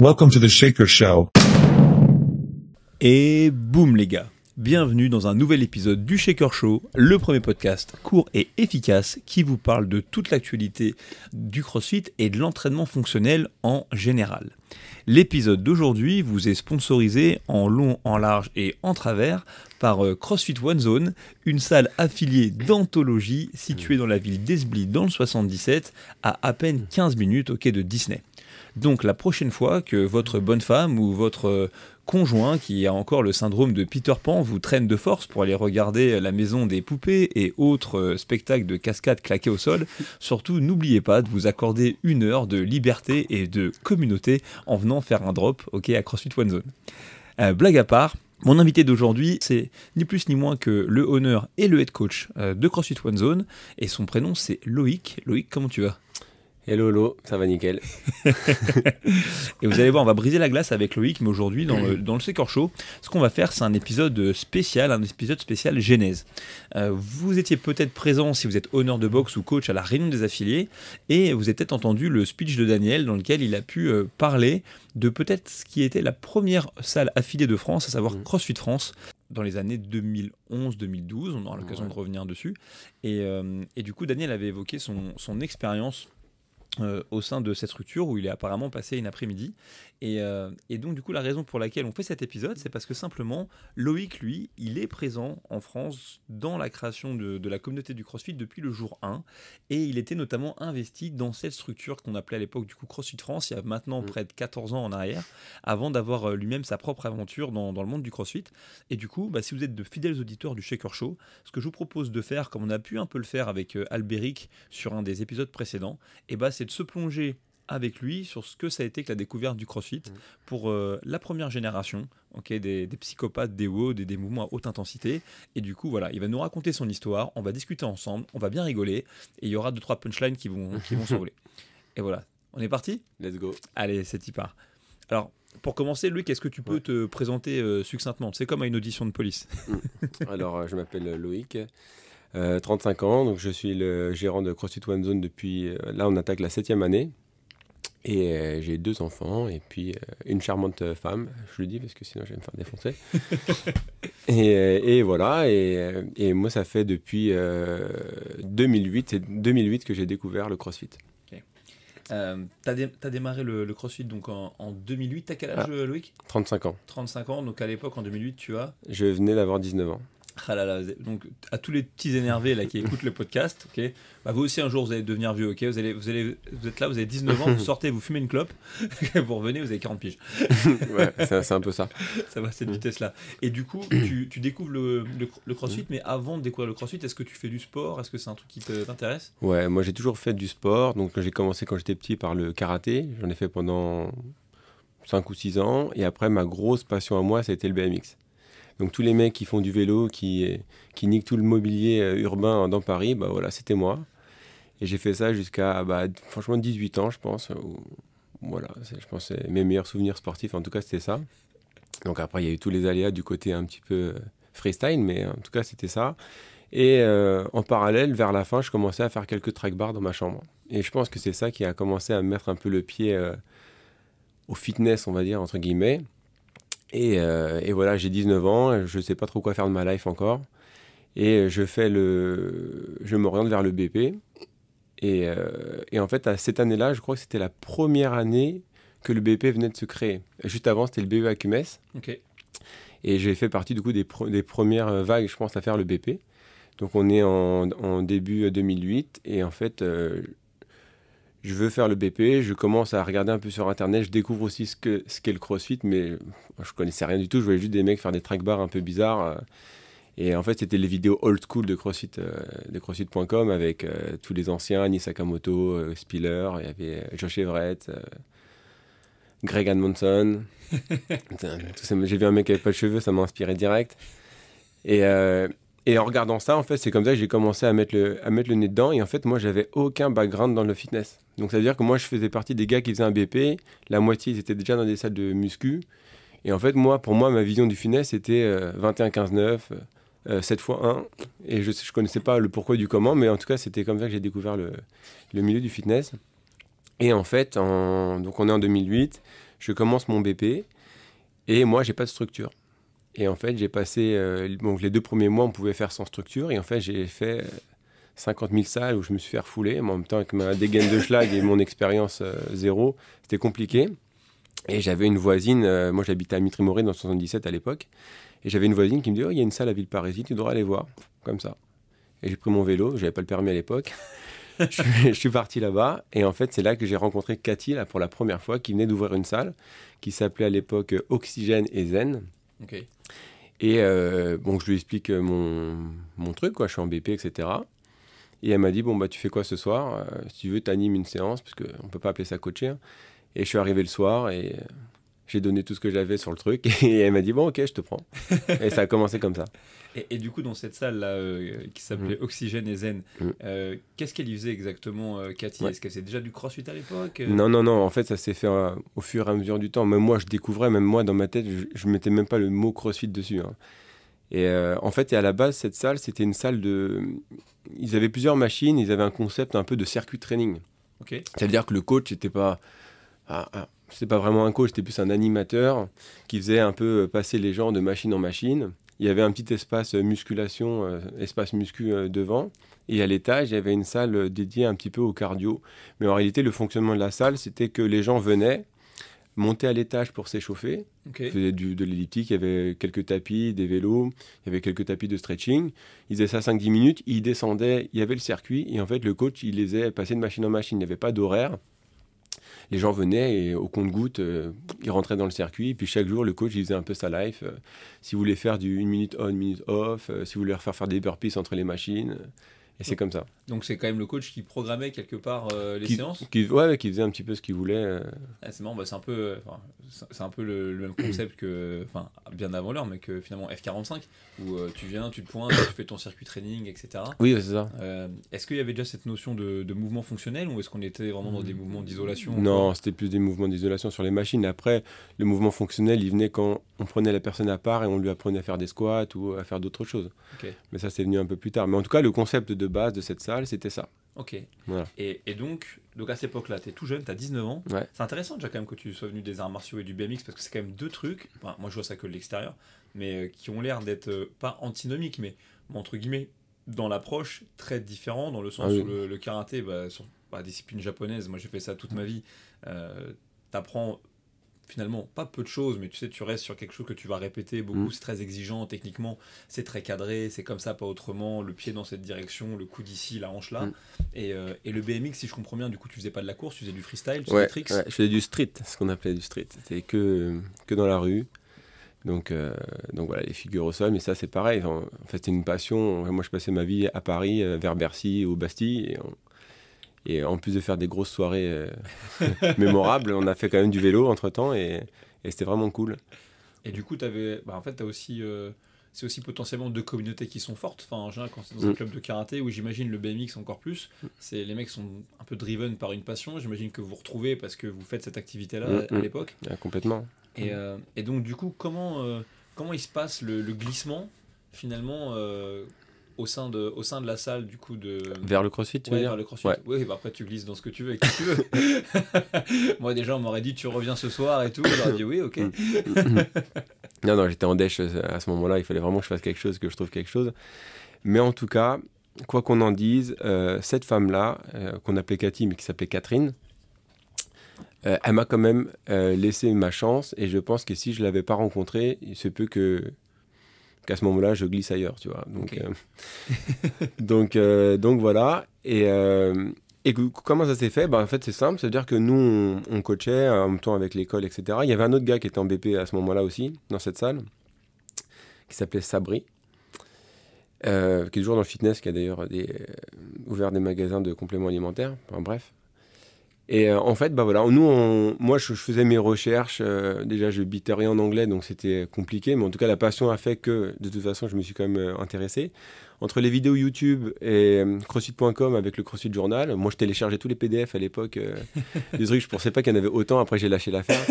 Welcome to the Shaker Show. Et boum les gars, bienvenue dans un nouvel épisode du Shaker Show, le premier podcast court et efficace qui vous parle de toute l'actualité du CrossFit et de l'entraînement fonctionnel en général. L'épisode d'aujourd'hui vous est sponsorisé en long, en large et en travers par CrossFit One Zone, une salle affiliée d'Anthologie située dans la ville d'Esbly dans le 77 à peine 15 minutes au quai de Disney. Donc la prochaine fois que votre bonne femme ou votre conjoint qui a encore le syndrome de Peter Pan vous traîne de force pour aller regarder la maison des poupées et autres spectacles de cascades claqués au sol, surtout n'oubliez pas de vous accorder 1 heure de liberté et de communauté en venant faire un drop à CrossFit One Zone. Blague à part, mon invité d'aujourd'hui, c'est ni plus ni moins que le owner et le head coach de CrossFit One Zone, et son prénom c'est Loïc. Loïc, comment tu vas ? Hello, ça va nickel. Et vous allez voir, on va briser la glace avec Loïc, mais aujourd'hui, dans le Shaker Show, ce qu'on va faire, c'est un épisode spécial Genèse. Vous étiez peut-être présent, si vous êtes honneur de boxe ou coach, à la réunion des affiliés, et vous avez peut-être entendu le speech de Daniel, dans lequel il a pu parler de peut-être ce qui était la première salle affiliée de France, à savoir CrossFit France, dans les années 2011-2012, on aura l'occasion de revenir dessus. Et du coup, Daniel avait évoqué son expérience au sein de cette structure où il est apparemment passé une après-midi. Et donc, du coup, la raison pour laquelle on fait cet épisode, c'est parce que simplement, Loïc, lui, il est présent en France dans la création de la communauté du CrossFit depuis le jour 1. Et il était notamment investi dans cette structure qu'on appelait à l'époque, du coup, CrossFit France, il y a maintenant près de 14 ans en arrière, avant d'avoir lui-même sa propre aventure dans le monde du CrossFit. Et du coup, si vous êtes de fidèles auditeurs du Shaker Show, ce que je vous propose de faire, comme on a pu un peu le faire avec Albéric sur un des épisodes précédents, c'est de se plonger avec lui sur ce que ça a été que la découverte du CrossFit pour la première génération, des psychopathes, des WOD, des mouvements à haute intensité. Et du coup, voilà, il va nous raconter son histoire, on va discuter ensemble, on va bien rigoler, et il y aura 2-3 punchlines qui vont s'envoler. Et voilà, on est parti ? Let's go. Allez, c'est y part. Alors, pour commencer, Loïc, est-ce que tu peux te présenter succinctement ? C'est comme à une audition de police. Alors, je m'appelle Loïc, 35 ans, donc je suis le gérant de CrossFit One Zone depuis, là on attaque la 7e année, et j'ai 2 enfants, et puis une charmante femme, je le dis parce que sinon je vais me faire défoncer. et voilà, et moi ça fait depuis 2008, c'est 2008 que j'ai découvert le CrossFit. T'as démarré le CrossFit donc en 2008, t'as quel âge Loïc ? 35 ans. 35 ans, donc à l'époque en 2008 tu as ? Je venais d'avoir 19 ans. Ah là là, donc à tous les petits énervés là qui écoutent le podcast, vous aussi un jour vous allez devenir vieux, vous êtes là, vous avez 19 ans, vous sortez, vous fumez une clope, vous revenez, vous avez 40 piges. Ouais, c'est un peu ça. Ça va cette vitesse là. Et du coup, tu découvres le CrossFit, mais avant de découvrir le CrossFit, est-ce que tu fais du sport ? Est-ce que c'est un truc qui t'intéresse ? Ouais, moi j'ai toujours fait du sport, donc j'ai commencé quand j'étais petit par le karaté, j'en ai fait pendant 5 ou 6 ans, et après ma grosse passion à moi, ça a été le BMX. Donc tous les mecs qui font du vélo, qui niquent tout le mobilier urbain dans Paris, voilà, c'était moi. Et j'ai fait ça jusqu'à franchement 18 ans, je pense. Voilà, je pense que c'est mes meilleurs souvenirs sportifs, en tout cas c'était ça. Donc après il y a eu tous les aléas du côté un petit peu freestyle, mais en tout cas c'était ça. Et en parallèle, vers la fin, je commençais à faire quelques track bars dans ma chambre. Et je pense que c'est ça qui a commencé à mettre un peu le pied au fitness, on va dire, entre guillemets. Et voilà, j'ai 19 ans, je ne sais pas trop quoi faire de ma life encore. Et je m'oriente vers le BP. Et en fait, à cette année-là, je crois que c'était la première année que le BP venait de se créer. Juste avant, c'était le BE AQMS. Okay. Et j'ai fait partie du coup des premières vagues, je pense, à faire le BP. Donc on est en début 2008. Et en fait, je veux faire le BP, je commence à regarder un peu sur Internet, je découvre aussi ce qu'est le CrossFit, mais je connaissais rien du tout, je voyais juste des mecs faire des track bars un peu bizarres. Et en fait, c'était les vidéos old school de CrossFit, de CrossFit.com avec tous les anciens, Annie Sakamoto, Spiller, il y avait Josh Everett, Greg Edmondson. J'ai vu un mec avec pas de cheveux, ça m'a inspiré direct. Et en regardant ça, en fait, c'est comme ça que j'ai commencé à mettre le nez dedans. Et en fait, moi, j'avais aucun background dans le fitness. Donc, ça veut dire que moi, je faisais partie des gars qui faisaient un BP. La moitié, ils étaient déjà dans des salles de muscu. Et en fait, pour moi, ma vision du fitness, c'était 21-15-9, 7x1. Et je ne connaissais pas le pourquoi du comment, mais en tout cas, c'était comme ça que j'ai découvert le milieu du fitness. Et en fait, donc on est en 2008. je commence mon BP et moi, j'ai pas de structure. Et en fait, j'ai passé... donc les 2 premiers mois, on pouvait faire sans structure. Et en fait, j'ai fait 50 000 salles où je me suis fait refouler. Mais en même temps, avec ma dégaine de schlag et mon expérience zéro, c'était compliqué. Et j'avais une voisine, moi j'habitais à Mitry-Moret dans le 77 à l'époque. Et j'avais une voisine qui me dit « Oh, il y a une salle à Villeparisis, tu devrais aller voir. » Comme ça. Et j'ai pris mon vélo, j'avais pas le permis à l'époque. Je suis parti là-bas. Et en fait, c'est là que j'ai rencontré Cathy là, pour la première fois, qui venait d'ouvrir une salle qui s'appelait à l'époque Oxygène et Zen. Ok. Et bon, je lui explique mon truc, quoi. Je suis en BP, etc. Et elle m'a dit, bon, bah, tu fais quoi ce soir? Si tu veux, t'animes une séance, parce qu'on ne peut pas appeler ça coacher. Hein. Et je suis arrivé le soir et j'ai donné tout ce que j'avais sur le truc. Et elle m'a dit, bon, ok, je te prends. Et ça a commencé comme ça. Et du coup, dans cette salle-là, qui s'appelait Oxygène et Zen, qu'est-ce qu'elle y faisait exactement, Cathy? Est-ce qu'elle faisait déjà du crossfit à l'époque? Non. En fait, ça s'est fait au fur et à mesure du temps. Même moi, je découvrais, même moi, dans ma tête, je ne mettais même pas le mot crossfit dessus. Hein. Et en fait, et à la base, cette salle, c'était une salle de... Ils avaient plusieurs machines, ils avaient un concept un peu de circuit training. Okay. C'est-à-dire que le coach n'était pas... c'était pas vraiment un coach, c'était plus un animateur qui faisait un peu passer les gens de machine en machine. Il y avait un petit espace musculation, espace muscu devant. Et à l'étage, il y avait une salle dédiée un petit peu au cardio. Mais en réalité, le fonctionnement de la salle, c'était que les gens venaient, montaient à l'étage pour s'échauffer. Ils faisaient de l'elliptique, il y avait quelques tapis, des vélos, il y avait quelques tapis de stretching. Ils faisaient ça 5-10 minutes, ils descendaient, il y avait le circuit. Et en fait, le coach, il les faisait passer de machine en machine. Il n'y avait pas d'horaire. Les gens venaient et au compte-gouttes, ils rentraient dans le circuit. Et puis chaque jour, le coach, il faisait un peu sa life. Si vous voulez faire du 1 minute on, 1 minute off, si vous voulez faire des burpees entre les machines. Et c'est comme ça. Donc c'est quand même le coach qui programmait quelque part les séances qui faisait un petit peu ce qu'il voulait. C'est marrant, c'est un peu, c'est un peu le même concept que, bien avant l'heure, mais que finalement F45, où tu viens, tu te pointes, tu fais ton circuit training, etc. Oui, c'est ça. Est-ce qu'il y avait déjà cette notion de mouvement fonctionnel, ou est-ce qu'on était vraiment dans des mouvements d'isolation? Non, c'était plus des mouvements d'isolation sur les machines. Après, le mouvement fonctionnel, il venait quand on prenait la personne à part et on lui apprenait à faire des squats ou à faire d'autres choses. Okay. Mais ça, c'est venu un peu plus tard. Mais en tout cas, le concept de base de cette salle, c'était ça. Ok. Voilà. Et donc à cette époque-là, tu es tout jeune, tu as 19 ans. Ouais. C'est intéressant déjà quand même que tu sois venu des arts martiaux et du BMX, parce que c'est quand même 2 trucs, moi je vois ça que de l'extérieur, mais qui ont l'air d'être pas antinomiques, mais entre guillemets, dans l'approche, très différents, dans le sens où le karaté, sur discipline japonaise, moi j'ai fait ça toute ma vie, t'apprends finalement pas peu de choses, mais tu sais, tu restes sur quelque chose que tu vas répéter beaucoup. C'est très exigeant techniquement, c'est très cadré, c'est comme ça, pas autrement, le pied dans cette direction, le coude ici, la hanche là. Et le BMX, si je comprends bien, du coup tu faisais pas de la course, tu faisais du freestyle, tu faisais des tricks. Je faisais du street, ce qu'on appelait du street, c'était que dans la rue. Donc voilà, les figures au sol, mais ça c'est pareil, en fait c'était une passion. Moi je passais ma vie à Paris, vers Bercy, au Bastille, et en plus de faire des grosses soirées mémorables, on a fait quand même du vélo entre-temps, et c'était vraiment cool. Et du coup, t'as aussi, c'est aussi potentiellement 2 communautés qui sont fortes. Enfin, en général, quand c'est dans un club de karaté, où j'imagine le BMX encore plus, les mecs sont un peu driven par une passion. J'imagine que vous retrouvez parce que vous faites cette activité-là à l'époque. Complètement. Et donc, du coup, comment il se passe le glissement, finalement au sein de la salle, du coup, vers le crossfit, tu veux dire? Vers le crossfit. Oui, après tu glisses dans ce que tu veux, avec qui tu veux. Moi, déjà, on m'aurait dit tu reviens ce soir et tout. J'aurais dit oui, ok. Non, j'étais en dèche à ce moment-là. Il fallait vraiment que je fasse quelque chose, que je trouve quelque chose. Mais en tout cas, quoi qu'on en dise, cette femme-là, qu'on appelait Cathy, mais qui s'appelait Catherine, elle m'a quand même laissé ma chance. Et je pense que si je ne l'avais pas rencontrée, il se peut qu'à ce moment-là, je glisse ailleurs, tu vois. Donc, donc voilà. Et comment ça s'est fait? En fait, c'est simple. C'est-à-dire que nous, on coachait en même temps avec l'école, etc. Il y avait un autre gars qui était en BP à ce moment-là aussi, dans cette salle, qui s'appelait Sabri, qui est toujours dans le fitness, qui a d'ailleurs ouvert des magasins de compléments alimentaires. Enfin, bref. Et en fait, voilà, moi je faisais mes recherches, déjà je bitais rien en anglais, donc c'était compliqué, mais en tout cas la passion a fait que, de toute façon, je me suis quand même intéressé. Entre les vidéos YouTube et CrossFit.com avec le CrossFit Journal, moi je téléchargeais tous les PDF à l'époque, des trucs, je pensais pas qu'il y en avait autant, après j'ai lâché l'affaire.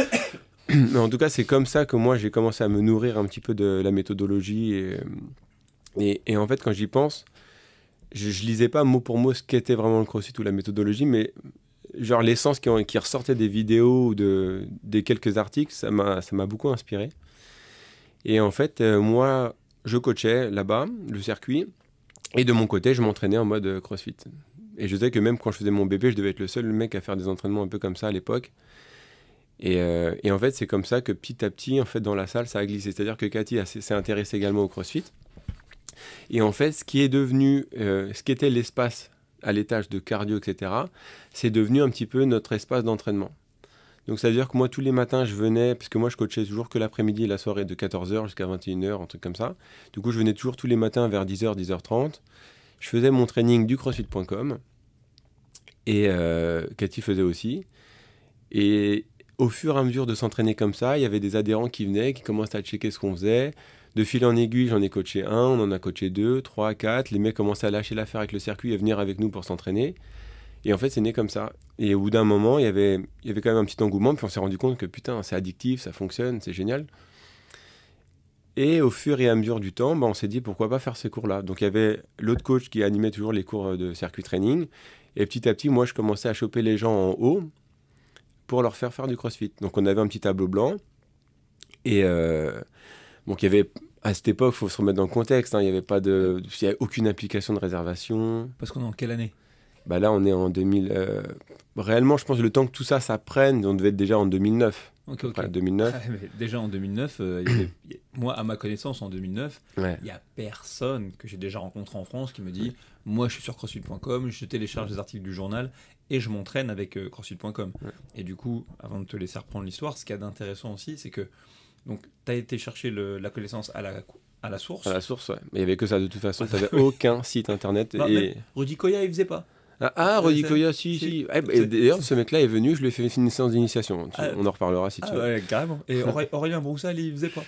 Mais en tout cas, c'est comme ça que moi j'ai commencé à me nourrir un petit peu de la méthodologie, et en fait, quand j'y pense, je lisais pas mot pour mot ce qu'était vraiment le CrossFit ou la méthodologie, mais genre l'essence qui ressortait des vidéos ou des quelques articles, ça m'a beaucoup inspiré. Et en fait, moi, je coachais là-bas, le circuit, et de mon côté, je m'entraînais en mode CrossFit. Et je sais que même quand je faisais mon BP, je devais être le seul mec à faire des entraînements un peu comme ça à l'époque. Et en fait, c'est comme ça que petit à petit, en fait, dans la salle, ça a glissé. C'est-à-dire que Cathy s'est intéressée également au CrossFit. Et en fait, ce qui était l'espace à l'étage de cardio, etc., c'est devenu un petit peu notre espace d'entraînement. Donc, ça veut dire que moi, tous les matins, je venais, parce que moi, je coachais toujours que l'après-midi et la soirée de 14h jusqu'à 21h, un truc comme ça. Du coup, je venais toujours tous les matins vers 10h, 10h30. Je faisais mon training du CrossFit.com. Et Cathy faisait aussi. Et au fur et à mesure de s'entraîner comme ça, il y avait des adhérents qui venaient, qui commençaient à checker ce qu'on faisait. De fil en aiguille, j'en ai coaché 1, on en a coaché 2, 3, 4. Les mecs commençaient à lâcher l'affaire avec le circuit et venir avec nous pour s'entraîner. Et en fait, c'est né comme ça. Et au bout d'un moment, il y avait quand même un petit engouement. Puis on s'est rendu compte que putain, c'est addictif, ça fonctionne, c'est génial. Et au fur et à mesure du temps, on s'est dit pourquoi pas faire ces cours-là. Donc il y avait l'autre coach qui animait toujours les cours de circuit training. Et petit à petit, moi, je commençais à choper les gens en haut pour leur faire du CrossFit. Donc on avait un petit tableau blanc. Et donc il y avait, à cette époque, il faut se remettre dans le contexte, hein, il n'y avait aucune application de réservation. Parce qu'on est en quelle année? Là, on est en 2000. Réellement, je pense que le temps que tout ça prenne, on devait être déjà en 2009. Okay. 2009. Ah, mais déjà en 2009, moi, à ma connaissance, en 2009, il n'y a personne que j'ai déjà rencontré en France qui me dit moi, je suis sur CrossFit.com, je télécharge des articles du journal et je m'entraîne avec CrossFit.com. Et du coup, avant de te laisser reprendre l'histoire, ce qu'il y a d'intéressant aussi, c'est que tu as été chercher la connaissance à la source. À la source, ouais. Mais il n'y avait que ça de toute façon, tu n'avais aucun site internet. Non, et Rudy Koya, il faisait pas. Rudy Koya, si. D'ailleurs, ce mec-là est venu, je lui ai fait une séance d'initiation. On en reparlera si tu veux. Ouais, carrément. Et Aurélien Broussal, il faisait pas.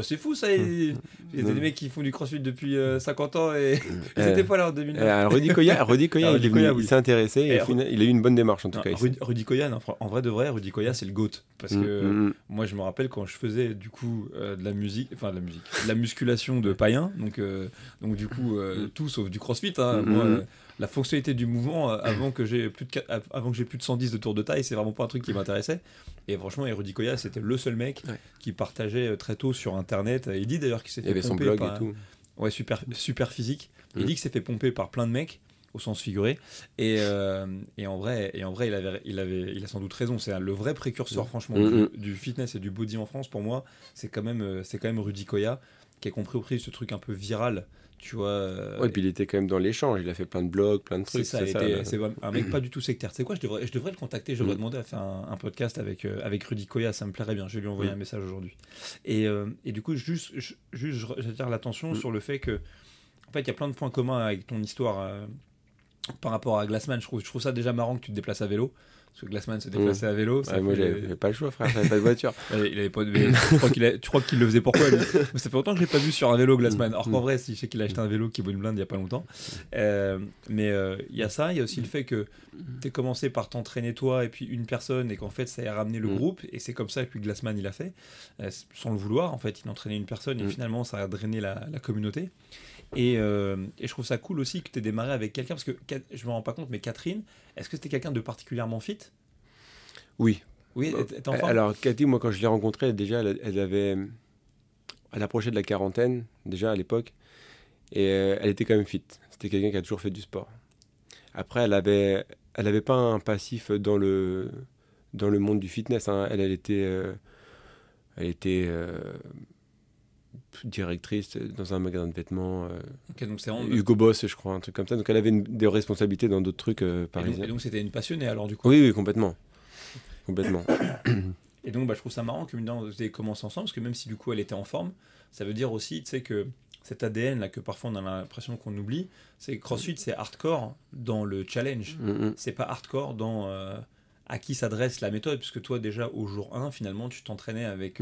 C'est fou ça. Il y a des mecs qui font du CrossFit depuis 50 ans et ils n'étaient pas là en 2009. Rudy Koya, il s'est intéressé et il a eu une bonne démarche en tout cas. Rudy Koya, en vrai de vrai, Rudy Koya, c'est le GOAT. Parce que moi, je me rappelle quand je faisais du coup de la musculation de païen. Donc du coup, tout sauf du CrossFit. Moi, la fonctionnalité du mouvement avant que j'ai plus de 110 de tour de taille, c'est vraiment pas un truc qui m'intéressait. Et franchement, Rudy Koya, c'était le seul mec qui partageait très tôt sur internet. Il dit d'ailleurs qu'il s'est fait pomper son blog et tout. Ouais, super physique. Il dit qu'il s'est fait pomper par plein de mecs au sens figuré. Et en vrai, il a sans doute raison. C'est le vrai précurseur franchement du fitness et du body en France. Pour moi, c'est quand même Rudy Koya qui a compris ce truc un peu viral. Tu vois, et puis il était quand même dans l'échange, il a fait plein de blogs, plein de trucs. C'est un mec pas du tout sectaire. Tu sais quoi, je devrais le contacter, je devrais demander à faire un podcast avec Rudy Koya, ça me plairait bien, je vais lui envoyer un message aujourd'hui. Et du coup, juste j'attire l'attention sur le fait que, en fait, il y a plein de points communs avec ton histoire par rapport à Glassman. Je trouve ça déjà marrant que tu te déplaces à vélo. Parce que Glassman se déplaçait à vélo. Moi, j'avais pas le choix, frère, j'avais pas de voiture. Il avait pas de... Tu crois qu'il le faisait pourquoi lui? Ça fait longtemps que je l'ai pas vu sur un vélo, Glassman. Alors qu'en vrai, je sais qu'il a acheté un vélo qui vaut une blinde il y a pas longtemps. Mais il y a ça, il y a aussi le fait que tu as commencé par t'entraîner toi et puis une personne et qu'en fait ça a ramené le groupe. Et c'est comme ça que Glassman il a fait, sans le vouloir. En fait, il entraînait une personne et finalement ça a drainé la communauté. Et je trouve ça cool aussi que tu aies démarré avec quelqu'un, parce que je me rends pas compte, mais Catherine, est-ce que c'était quelqu'un de particulièrement fit? Oui. Oui, t'es en forme? Alors Cathy, moi quand je l'ai rencontrée, déjà elle approchait de la quarantaine, déjà à l'époque, et elle était quand même fit. C'était quelqu'un qui a toujours fait du sport. Après, elle avait pas un passif dans le monde du fitness, hein. Elle était directrice dans un magasin de vêtements, donc c'est Hugo Boss, je crois, un truc comme ça. Donc elle avait des responsabilités dans d'autres trucs parisiens. Et donc c'était une passionnée alors du coup? Oui, complètement. Et donc je trouve ça marrant que vous ayez commencé ensemble, parce que même si du coup elle était en forme, ça veut dire aussi, tu sais, que cet ADN là que parfois on a l'impression qu'on oublie, c'est que CrossFit c'est hardcore dans le challenge, c'est pas hardcore dans à qui s'adresse la méthode, puisque toi déjà au jour 1 finalement tu t'entraînais avec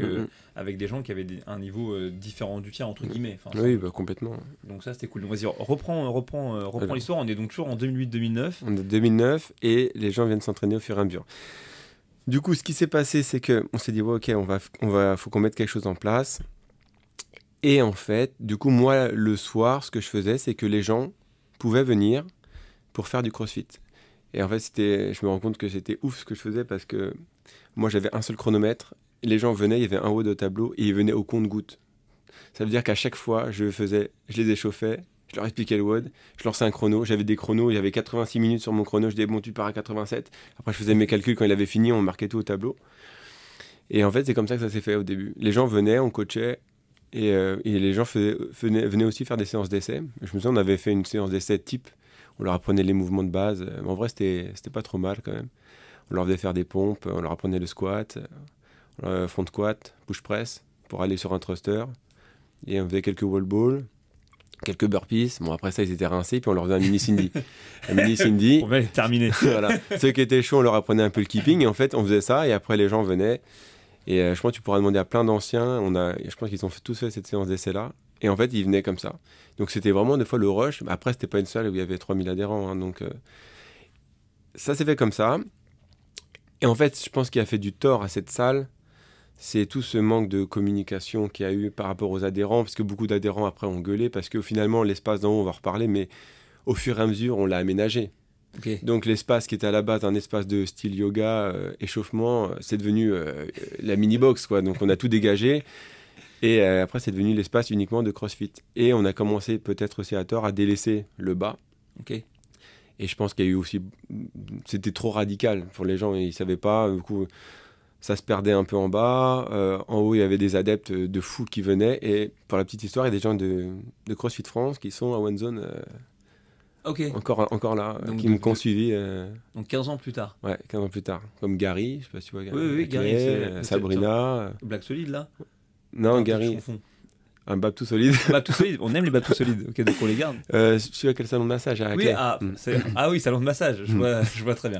des gens qui avaient un niveau différent du tien entre guillemets. Oui, complètement. Donc ça c'était cool. Donc vas-y, reprends l'histoire. On est donc toujours en 2008-2009. On est 2009 et les gens viennent s'entraîner au fur et à mesure. Du coup, ce qui s'est passé, c'est que on s'est dit ok, faut qu'on mette quelque chose en place. Et en fait, du coup, moi le soir, ce que je faisais, c'est que les gens pouvaient venir pour faire du CrossFit. Et en fait, je me rends compte que c'était ouf ce que je faisais parce que moi, j'avais un seul chronomètre. Les gens venaient, il y avait un WOD au tableau et ils venaient au compte-gouttes. Ça veut dire qu'à chaque fois, je les échauffais, je leur expliquais le WOD, je lançais un chrono. J'avais des chronos, il y avait 86 minutes sur mon chrono. Je disais, bon, tu pars à 87. Après, je faisais mes calculs quand il avait fini, on marquait tout au tableau. Et en fait, c'est comme ça que ça s'est fait au début. Les gens venaient, on coachait. Et les gens venaient aussi faire des séances d'essai. Je me souviens, on avait fait une séance d'essai type. On leur apprenait les mouvements de base. Mais en vrai, c'était pas trop mal quand même. On leur faisait faire des pompes, on leur apprenait le squat, front squat, push press pour aller sur un thruster. Et on faisait quelques wall balls, quelques burpees. Bon, après ça, ils étaient rincés. Puis on leur faisait un mini Cindy. Un mini Cindy. On va terminer. Voilà. Ceux qui étaient chauds, on leur apprenait un peu le keeping. Et en fait, on faisait ça. Et après, les gens venaient. Et je pense que tu pourras demander à plein d'anciens. Je pense qu'ils ont tous fait cette séance d'essai-là. Et en fait, ils venaient comme ça. Donc, c'était vraiment des fois le rush. Après, c'était pas une salle où il y avait 3000 adhérents. Hein, donc, ça s'est fait comme ça. Et en fait, je pense qu'il a fait du tort à cette salle. C'est tout ce manque de communication qu'il y a eu par rapport aux adhérents. Parce que beaucoup d'adhérents, après, ont gueulé. Parce que finalement, l'espace d'en haut, on va en reparler. Mais au fur et à mesure, on l'a aménagé. Okay. Donc l'espace qui était à la base un espace de style yoga, échauffement, c'est devenu la mini-box, quoi. Donc on a tout dégagé et après c'est devenu l'espace uniquement de CrossFit. Et on a commencé peut-être aussi à tort à délaisser le bas. Okay. Et je pense qu'il y a eu aussi... C'était trop radical pour les gens, ils ne savaient pas, du coup ça se perdait un peu en bas. En haut il y avait des adeptes de fous qui venaient et pour la petite histoire il y a des gens de CrossFit France qui sont à One Zone... Okay. Encore là, donc qui m'ont suivi. Donc 15 ans plus tard. Ouais, 15 ans plus tard. Comme Gary, je sais pas si tu vois Gary. Oui, Gary. Sabrina. Black Solid là. Non, Gary. Un bab tout solide. Bab tout solide, on aime les babs tout solides, ok, donc on les garde. Je suis à quel salon de massage à oui, oui, salon de massage, je vois très bien.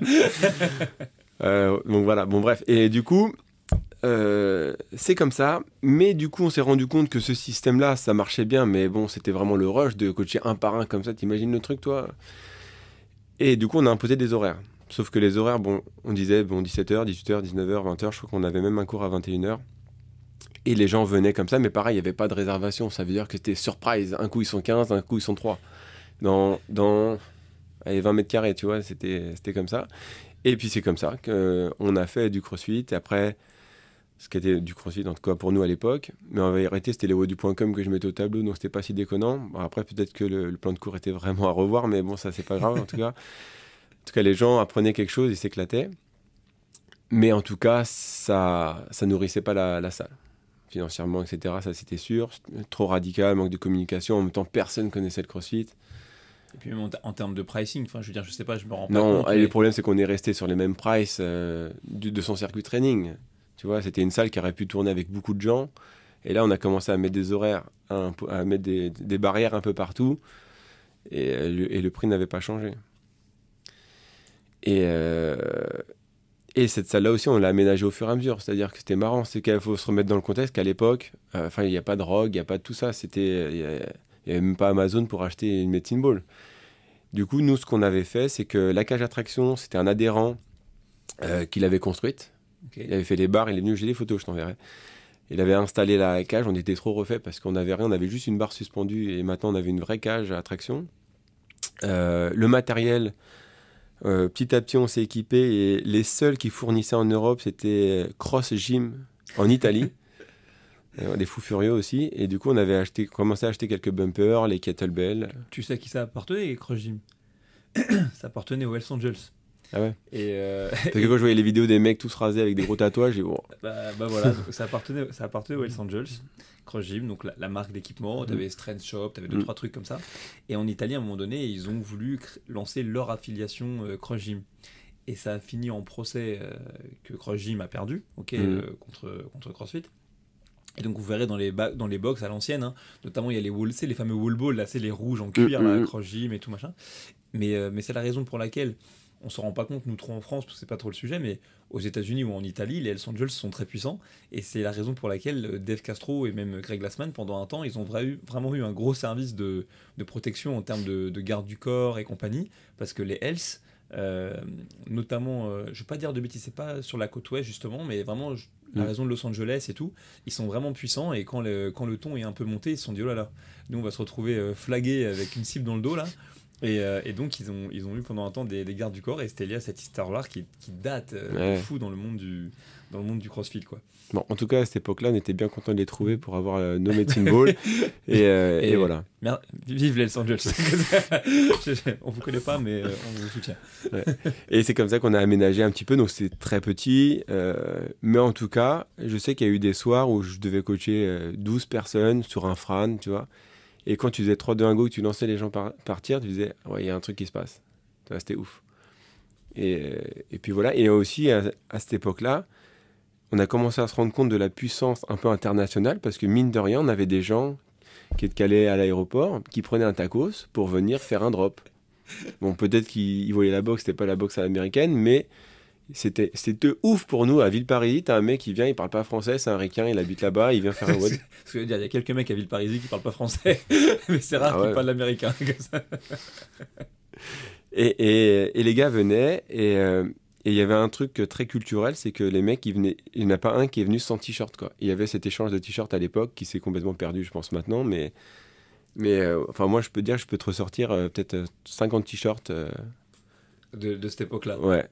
Donc voilà, bon bref. Et du coup, c'est comme ça, mais du coup on s'est rendu compte que ce système-là, ça marchait bien, mais bon, c'était vraiment le rush de coacher un par un comme ça, t'imagines le truc toi. Et du coup on a imposé des horaires, sauf que les horaires, bon, on disait 17h, 18h, 19h, 20h, je crois qu'on avait même un cours à 21h, et les gens venaient comme ça, mais pareil, il n'y avait pas de réservation, ça veut dire que c'était surprise, un coup ils sont 15, un coup ils sont 3, dans allez, 20 mètres carrés, tu vois, c'était comme ça. Et puis c'est comme ça qu'on a fait du CrossFit, et après... ce qui était du CrossFit en tout cas pour nous à l'époque, mais en vérité c'était les wodu.com que je mettais au tableau, donc c'était pas si déconnant. Bon, après peut-être que le plan de cours était vraiment à revoir, mais bon ça c'est pas grave en tout cas. En tout cas les gens apprenaient quelque chose, ils s'éclataient, mais en tout cas ça nourrissait pas la salle, financièrement etc, ça c'était sûr, trop radical, manque de communication, en même temps personne connaissait le CrossFit. Et puis même en termes de pricing, enfin je veux dire, je sais pas, je me rends pas compte. Non, mais... le problème c'est qu'on est resté sur les mêmes prices de son circuit training. Tu vois, c'était une salle qui aurait pu tourner avec beaucoup de gens. Et là, on a commencé à mettre des horaires, à mettre des barrières un peu partout. Et le prix n'avait pas changé. Et cette salle-là aussi, on l'a aménagée au fur et à mesure. C'est-à-dire que c'était marrant. C'est qu'il faut se remettre dans le contexte qu'à l'époque, il n'y a pas de drogue, il n'y a pas de tout ça. Il n'y avait même pas Amazon pour acheter une medicine ball. Du coup, nous, ce qu'on avait fait, c'est que la cage attraction, c'était un adhérent qui l'avait construite. Okay. Il avait fait les barres, il est venu, j'ai des photos, je t'enverrai. Il avait installé la cage, on était trop refait parce qu'on n'avait rien, on avait juste une barre suspendue et maintenant on avait une vraie cage à traction. Le matériel, petit à petit on s'est équipé et les seuls qui fournissaient en Europe c'était Cross Gym en Italie. Des fous furieux aussi. Et du coup on avait commencé à acheter quelques bumpers, les kettlebells. Tu sais à qui ça appartenait, Cross Gym? Ça appartenait aux Hells Angels. Ah ouais. Et parce que quand je voyais les vidéos des mecs tous rasés avec des gros tatouages, j'ai bon. Bah voilà, donc ça appartenait aux Hells Angels, Cross Gym, donc la marque d'équipement. T'avais Strength Shop, t'avais 2-3 trucs comme ça. Et en Italie, à un moment donné, ils ont voulu lancer leur affiliation Cross Gym. Et ça a fini en procès que Cross Gym a perdu, contre CrossFit. Et donc vous verrez dans les box à l'ancienne, hein, notamment il y a les fameux wall balls, là, c'est les rouges en cuir, là, Cross Gym et tout machin. Mais c'est la raison pour laquelle on se rend pas compte, nous trop en France, parce que c'est pas trop le sujet, mais aux États-Unis ou en Italie, les Hells Angels sont très puissants. Et c'est la raison pour laquelle Dave Castro et même Greg Glassman, pendant un temps, ils ont vraiment eu un gros service de protection en termes de garde du corps et compagnie. Parce que les Hells, notamment, je vais pas dire de bêtises, c'est pas sur la côte ouest justement, mais vraiment la région de Los Angeles et tout, ils sont vraiment puissants. Et quand le ton est un peu monté, ils se sont dit oh là là, nous on va se retrouver flagués avec une cible dans le dos là. Et donc, ils ont eu pendant un temps des gardes du corps, et c'était lié à cette histoire-là qui date de fou dans le monde du CrossFit, quoi. Bon, en tout cas, à cette époque-là, on était bien content de les trouver pour avoir nos Medicine Ball. et voilà. Merde, vive les Hells Angels. On vous connaît pas, mais on vous soutient. Ouais. Et c'est comme ça qu'on a aménagé un petit peu. Donc, c'était très petit. Mais en tout cas, je sais qu'il y a eu des soirs où je devais coacher 12 personnes sur un Fran, tu vois. Et quand tu faisais 3-2-1 go, que tu lançais les gens partir, tu disais, ouais, il y a un truc qui se passe. Tu vois, c'était ouf. Et puis voilà. Et aussi, à cette époque-là, on a commencé à se rendre compte de la puissance un peu internationale, parce que mine de rien, on avait des gens qui étaient calés à l'aéroport, qui prenaient un tacos pour venir faire un drop. Bon, peut-être qu'ils voyaient la boxe, c'était pas la boxe à l'américaine, mais c'était ouf pour nous. À Villeparisis, t'as un mec qui vient, il parle pas français, c'est un ricain, il habite là-bas, il vient faire un WOD. Ce que je veux dire, il y a quelques mecs à Villeparisis qui parlent pas français, mais c'est rare qu'ils parlent l'américain. Comme ça. Et les gars venaient, et il y avait un truc très culturel, c'est que les mecs, il n'y en a pas un qui est venu sans t-shirt, quoi. Il y avait cet échange de t-shirts à l'époque qui s'est complètement perdu, je pense, maintenant, mais enfin, moi, je peux te ressortir peut-être 50 t-shirts. De cette époque-là. Ouais,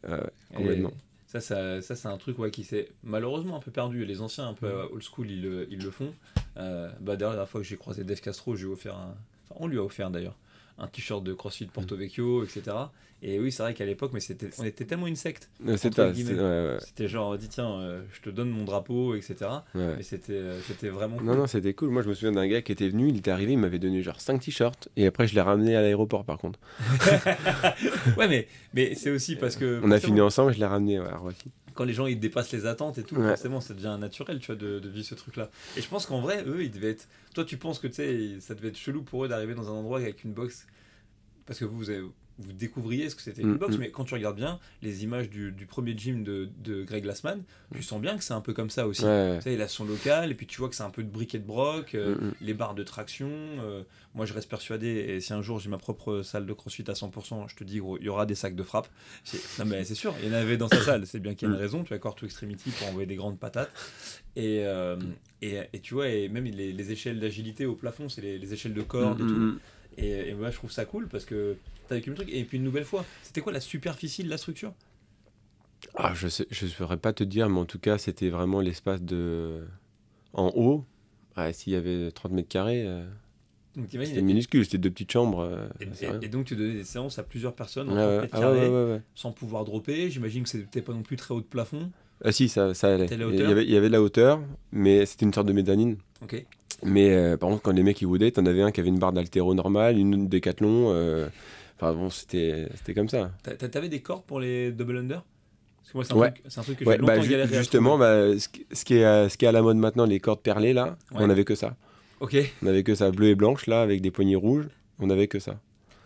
complètement. Ça c'est un truc qui s'est malheureusement un peu perdu. Les anciens, un peu old school, ils le font. D'ailleurs, la dernière fois que j'ai croisé Dave Castro, on lui a offert d'ailleurs un t-shirt de CrossFit Porto Vecchio, etc. Et oui, c'est vrai qu'à l'époque, on était tellement une secte. C'était genre, dis tiens, je te donne mon drapeau, etc. Ouais. Mais c'était vraiment cool. Non, c'était cool. Moi, je me souviens d'un gars qui était venu, il était arrivé, il m'avait donné genre 5 t-shirts. Et après, je l'ai ramené à l'aéroport, par contre. Ouais, mais c'est aussi parce que... On a fini ensemble, je l'ai ramené à Roissy. Quand les gens ils dépassent les attentes et tout, forcément ça devient naturel, tu vois, de vivre ce truc-là. Et je pense qu'en vrai, eux, ils devaient être... Toi, tu penses que, tu sais, ça devait être chelou pour eux d'arriver dans un endroit avec une box, parce que vous découvriez ce que c'était une box, mais quand tu regardes bien les images du premier gym de Greg Glassman, tu sens bien que c'est un peu comme ça aussi. Tu sais, il a son local, et puis tu vois que c'est un peu de briquet de broc, les barres de traction. Moi, je reste persuadé, et si un jour j'ai ma propre salle de CrossFit à 100%, je te dis, gros, il y aura des sacs de frappe. Non, mais c'est sûr, il y en avait dans sa salle, c'est bien qu'il y a une raison. Tu as Core to Extremity pour envoyer des grandes patates. Et tu vois, et même les échelles d'agilité au plafond, c'est les échelles de corde et tout. Et moi, je trouve ça cool parce que t'as vécu le truc. Et puis une nouvelle fois, c'était quoi la superficie de la structure ? Je saurais pas te dire, mais en tout cas, c'était vraiment l'espace en haut. S'il y avait 30 mètres carrés, c'était minuscule, c'était 2 petites chambres. Et donc tu donnais des séances à plusieurs personnes en 30 mètres carrés, sans pouvoir dropper. J'imagine que c'était pas non plus très haut de plafond. Ah si, ça allait. Il y avait de la hauteur, mais c'était une sorte de médanine. Ok. Mais par contre, quand les mecs ils woodaient, t'en avais un qui avait une barre d'haltéro normale, une Décathlon. Enfin bon, c'était comme ça. T'avais des cordes pour les double under ? Parce que moi, c'est un truc que j'ai longtemps galéré justement, ce qui est à la mode maintenant, les cordes perlées, là, on n'avait que ça. Ok. On n'avait que ça, bleu et blanche, là, avec des poignées rouges. On n'avait que ça.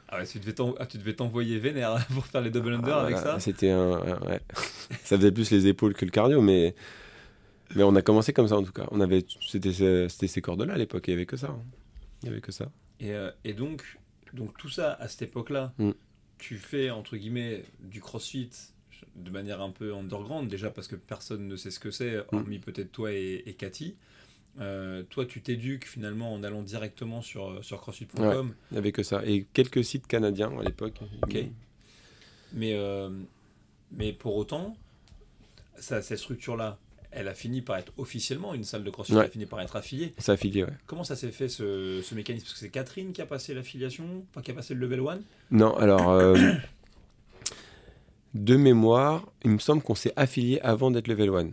Ah ouais, tu devais t'envoyer vénère pour faire les double under avec ça. C'était ouais. Ça faisait plus les épaules que le cardio, mais on a commencé comme ça en tout cas. C'était ces cordes-là à l'époque, il n'y avait que ça. Il y avait que ça. Et donc tout ça, à cette époque-là, tu fais, entre guillemets, du CrossFit de manière un peu underground, déjà parce que personne ne sait ce que c'est, hormis peut-être toi et Cathy. Toi, tu t'éduques finalement en allant directement sur CrossFit.com. Ouais, il n'y avait que ça. Et quelques sites canadiens à l'époque. Ok. Mais pour autant, cette structure-là, elle a fini par être officiellement une salle de CrossFit, elle a fini par être affiliée. C'est affilié, ouais. Comment ça s'est fait ce mécanisme ? Parce que c'est Catherine qui a passé l'affiliation, enfin qui a passé le level 1 ? Non, alors, de mémoire, il me semble qu'on s'est affilié avant d'être level 1.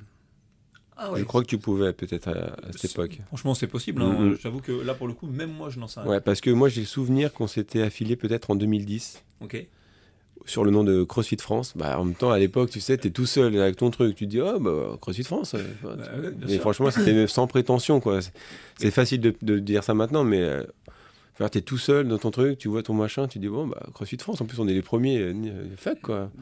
Ah ouais, je crois que tu pouvais peut-être à cette époque. Franchement, c'est possible. J'avoue que là, pour le coup, même moi, je n'en sais rien. Ouais, parce que moi, j'ai le souvenir qu'on s'était affilié peut-être en 2010. Ok. Sur le nom de CrossFit France. En même temps, à l'époque, tu sais, t'es tout seul avec ton truc. Tu te dis, CrossFit France. Mais franchement, c'était sans prétention, quoi. C'est facile de dire ça maintenant, mais t'es tout seul dans ton truc, tu vois ton machin, tu dis, CrossFit France. En plus, on est les premiers. Fuck, quoi.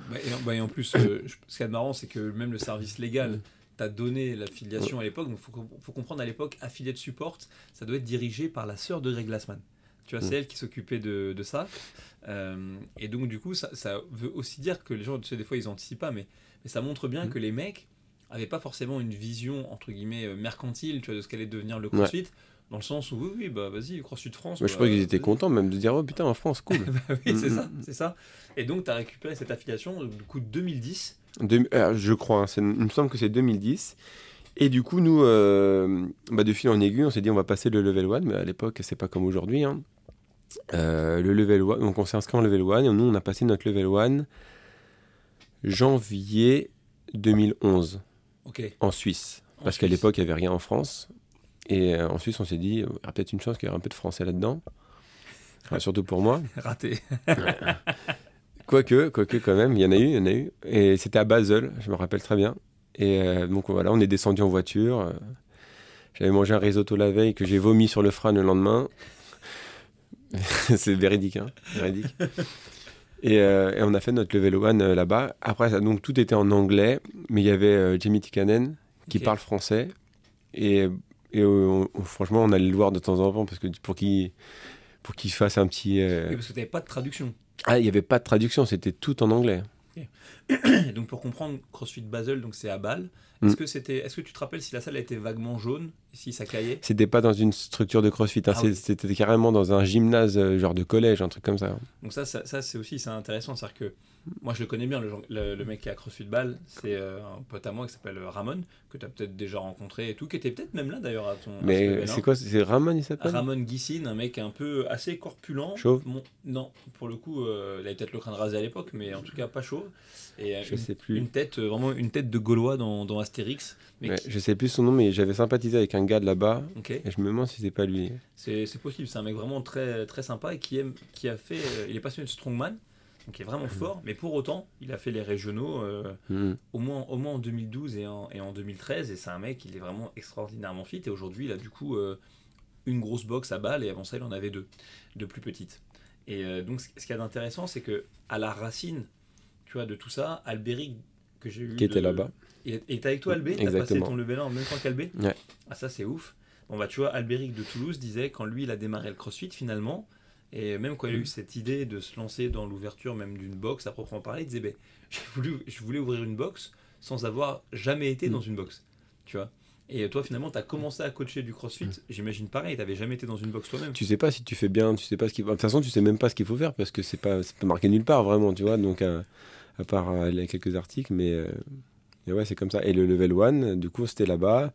Et en plus, ce qu'il y a de marrant, c'est que même le service légal t'a donné l'affiliation à l'époque. Donc, faut comprendre, à l'époque, Affiliate Support, ça doit être dirigé par la sœur de Greg Glassman. Tu vois, c'est elle qui s'occupait de ça. Et donc, du coup, ça veut aussi dire que les gens, tu sais, des fois, ils anticipent pas, mais ça montre bien que les mecs n'avaient pas forcément une vision, entre guillemets, mercantile, tu vois, de ce qu'allait devenir le CrossFit. Dans le sens où, oui, bah vas-y, CrossFit France. Moi, je crois qu'ils étaient vas-y. contents même de dire oh putain en France cool. Bah oui, c'est ça, c'est ça. Et donc, tu as récupéré cette affiliation, du coup, 2010. Je crois, hein, il me semble que c'est 2010. Et du coup, nous, de fil en aiguille, on s'est dit on va passer le level 1, mais à l'époque, c'est pas comme aujourd'hui. Hein. Le level 1, donc on s'est inscrit en level 1, et nous, on a passé notre level 1 janvier 2011 Ok. en Suisse. En Parce qu'à Suisse. l'époque, il n'y avait rien en France. Et en Suisse, on s'est dit, il y a peut-être une chance qu'il y ait un peu de français là-dedans. Enfin, surtout pour moi. Raté. Quoique quand même, il y en a eu. Et c'était à Basel, je me rappelle très bien. Et donc voilà, on est descendu en voiture. J'avais mangé un risotto la veille que j'ai vomi sur le frein le lendemain. C'est véridique, hein, véridique. Et on a fait notre level 1 là-bas. Après, donc tout était en anglais, mais il y avait Jamie Tikkanen qui Ok. parle français. Et franchement, on allait le voir de temps en temps parce que pour qu'il fasse un petit. Oui, parce que tu n'avais pas de traduction. Ah, il n'y avait pas de traduction, c'était tout en anglais. Et donc, pour comprendre, CrossFit Basel, donc c'est à Bâle. Mm. Est-ce que tu te rappelles si la salle était vaguement jaune, si ça caillait? C'était pas dans une structure de CrossFit, hein, Ah oui. c'était carrément dans un gymnase, genre de collège, un truc comme ça. Donc ça c'est aussi c'est intéressant, c'est-à-dire que moi je le connais bien, le mec qui est à CrossFit Bâle, c'est un pote à moi qui s'appelle Ramon, que tu as peut-être déjà rencontré et tout, qui était peut-être même là d'ailleurs à ce Mais level 1. c'est quoi? C'est Ramon, il s'appelle? Ramon Guissine, un mec un peu assez corpulent. Chauve? Non, pour le coup, il avait peut-être le crâne rasé à l'époque, mais en tout cas pas chauve. Et Je sais plus. une tête, vraiment une tête de Gaulois dans Astérix. Mais Ouais, je sais plus son nom, mais j'avais sympathisé avec un gars de là-bas, ok, et je me demande si c'est pas lui. c'est possible, c'est un mec vraiment très, très sympa et qui a fait. Il est passionné de strongman, donc il est vraiment fort, mais pour autant, il a fait les régionaux Mhm. au moins en 2012 et en 2013, et c'est un mec, il est vraiment extraordinairement fit, et aujourd'hui, il a du coup une grosse box à Bâle, et avant ça, il en avait deux plus petites. Et donc, ce qu'il y a d'intéressant, c'est que à la racine, tu vois, de tout ça, Albéric, que j'ai eu Qui était là-bas. Et t'es avec toi, Albé? T'as passé Exactement. ton level 1 en même temps qu'Albé? Ouais. Ah, ça, c'est ouf. Bon, bah, tu vois, Albéric de Toulouse disait, quand lui, il a démarré le CrossFit, finalement, et même quand il a eu cette idée de se lancer dans l'ouverture même d'une box à proprement parler, il disait, ben, je voulais ouvrir une box sans avoir jamais été dans une box. Tu vois? Et toi, finalement, tu as commencé à coacher du CrossFit. J'imagine pareil, tu n'avais jamais été dans une box toi-même. Tu sais pas si tu fais bien, tu sais pas ce qu'il faut. De toute façon, tu sais même pas ce qu'il faut faire parce que c'est pas marqué nulle part vraiment, tu vois. Donc, à part les quelques articles, mais ouais, c'est comme ça. Et le level 1, du coup, c'était là-bas.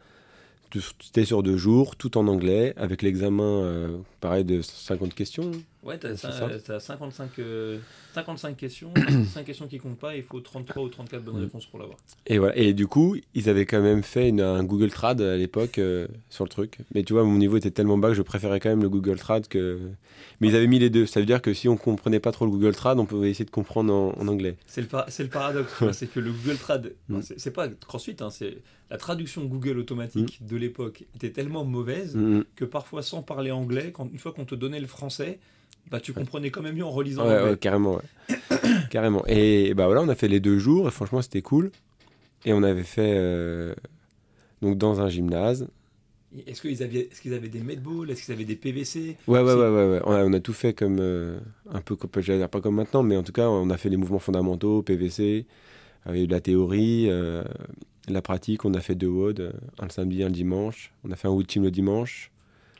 C'était sur 2 jours, tout en anglais, avec l'examen, pareil, de 50 questions. Ouais, C'est ça. t'as 55 questions, 55 questions qui comptent pas, il faut 33 ou 34 bonnes réponses pour l'avoir. Et voilà. Et du coup, ils avaient quand même fait un Google Trad à l'époque sur le truc. Mais tu vois, mon niveau était tellement bas que je préférais quand même le Google Trad que. Mais ils avaient mis les deux. Ça veut dire que si on comprenait pas trop le Google Trad, on pouvait essayer de comprendre en anglais. C'est le paradoxe, tu vois, c'est que le Google Trad, Mm. c'est pas CrossFit, hein, c'est la traduction Google automatique de l'époque était tellement mauvaise Mhm. que parfois, sans parler anglais, une fois qu'on te donnait le français, bah, tu comprenais quand même mieux en relisant Ouais, l'anglais. ouais, carrément, ouais. Carrément. Et bah voilà, on a fait les 2 jours et franchement, c'était cool. Et on avait fait donc dans un gymnase. Est-ce qu'ils avaient des medballs? Est-ce qu'ils avaient des PVC? Ouais, ouais, C'est- ouais, ouais, ouais. On a tout fait comme un peu, j'allais dire pas comme maintenant, mais en tout cas, on a fait les mouvements fondamentaux, PVC, avec de la théorie, la pratique. On a fait 2 WOD, un le samedi, un le dimanche. On a fait un wood team le dimanche.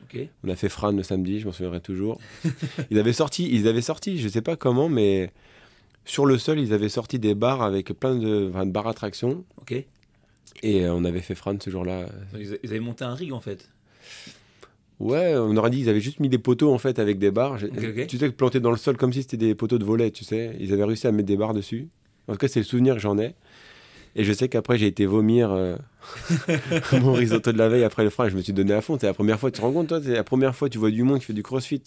Ok. On a fait Fran le samedi, je m'en souviendrai toujours. Ils avaient sorti, je sais pas comment, mais sur le sol, ils avaient sorti des barres avec plein de barres à traction. Ok. Et on avait fait Fran ce jour-là. Donc, ils avaient monté un rig en fait. Ouais, on aurait dit qu'ils avaient juste mis des poteaux en fait avec des barres. Ok. Tu sais, plantés dans le sol comme si c'était des poteaux de volet, tu sais. Ils avaient réussi à mettre des barres dessus. En tout cas, c'est le souvenir que j'en ai. Et je sais qu'après, j'ai été vomir mon risotto de la veille après le frein. Je me suis donné à fond. C'est la première fois, tu te rends compte, toi, c'est la première fois que tu vois du monde qui fait du crossfit.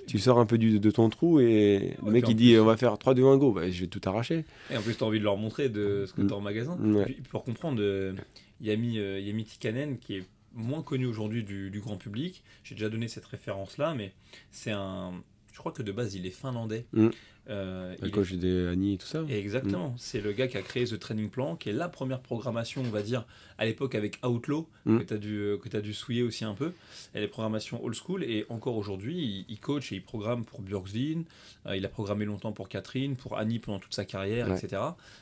Tu sors un peu de ton trou et le mec puis en il dit plus- on va faire 3, 2, 1, go. Bah, je vais tout arracher. Et en plus, tu as envie de leur montrer de ce que tu as en magasin. Ouais. Puis, pour comprendre, Yami Tikkanen, qui est moins connu aujourd'hui du grand public, j'ai déjà donné cette référence-là, mais c'est un. Je crois que de base, il est finlandais. Mm. Il Quand est- j'ai des Annie et tout ça. et exactement, c'est le gars qui a créé The Training Plan, qui est la première programmation, on va dire, à l'époque avec Outlaw, Mm. que tu as dû souiller aussi un peu. Elle est programmation old school, et encore aujourd'hui, il coach et il programme pour Björksvin, il a programmé longtemps pour Catherine, pour Annie pendant toute sa carrière, Ouais. etc.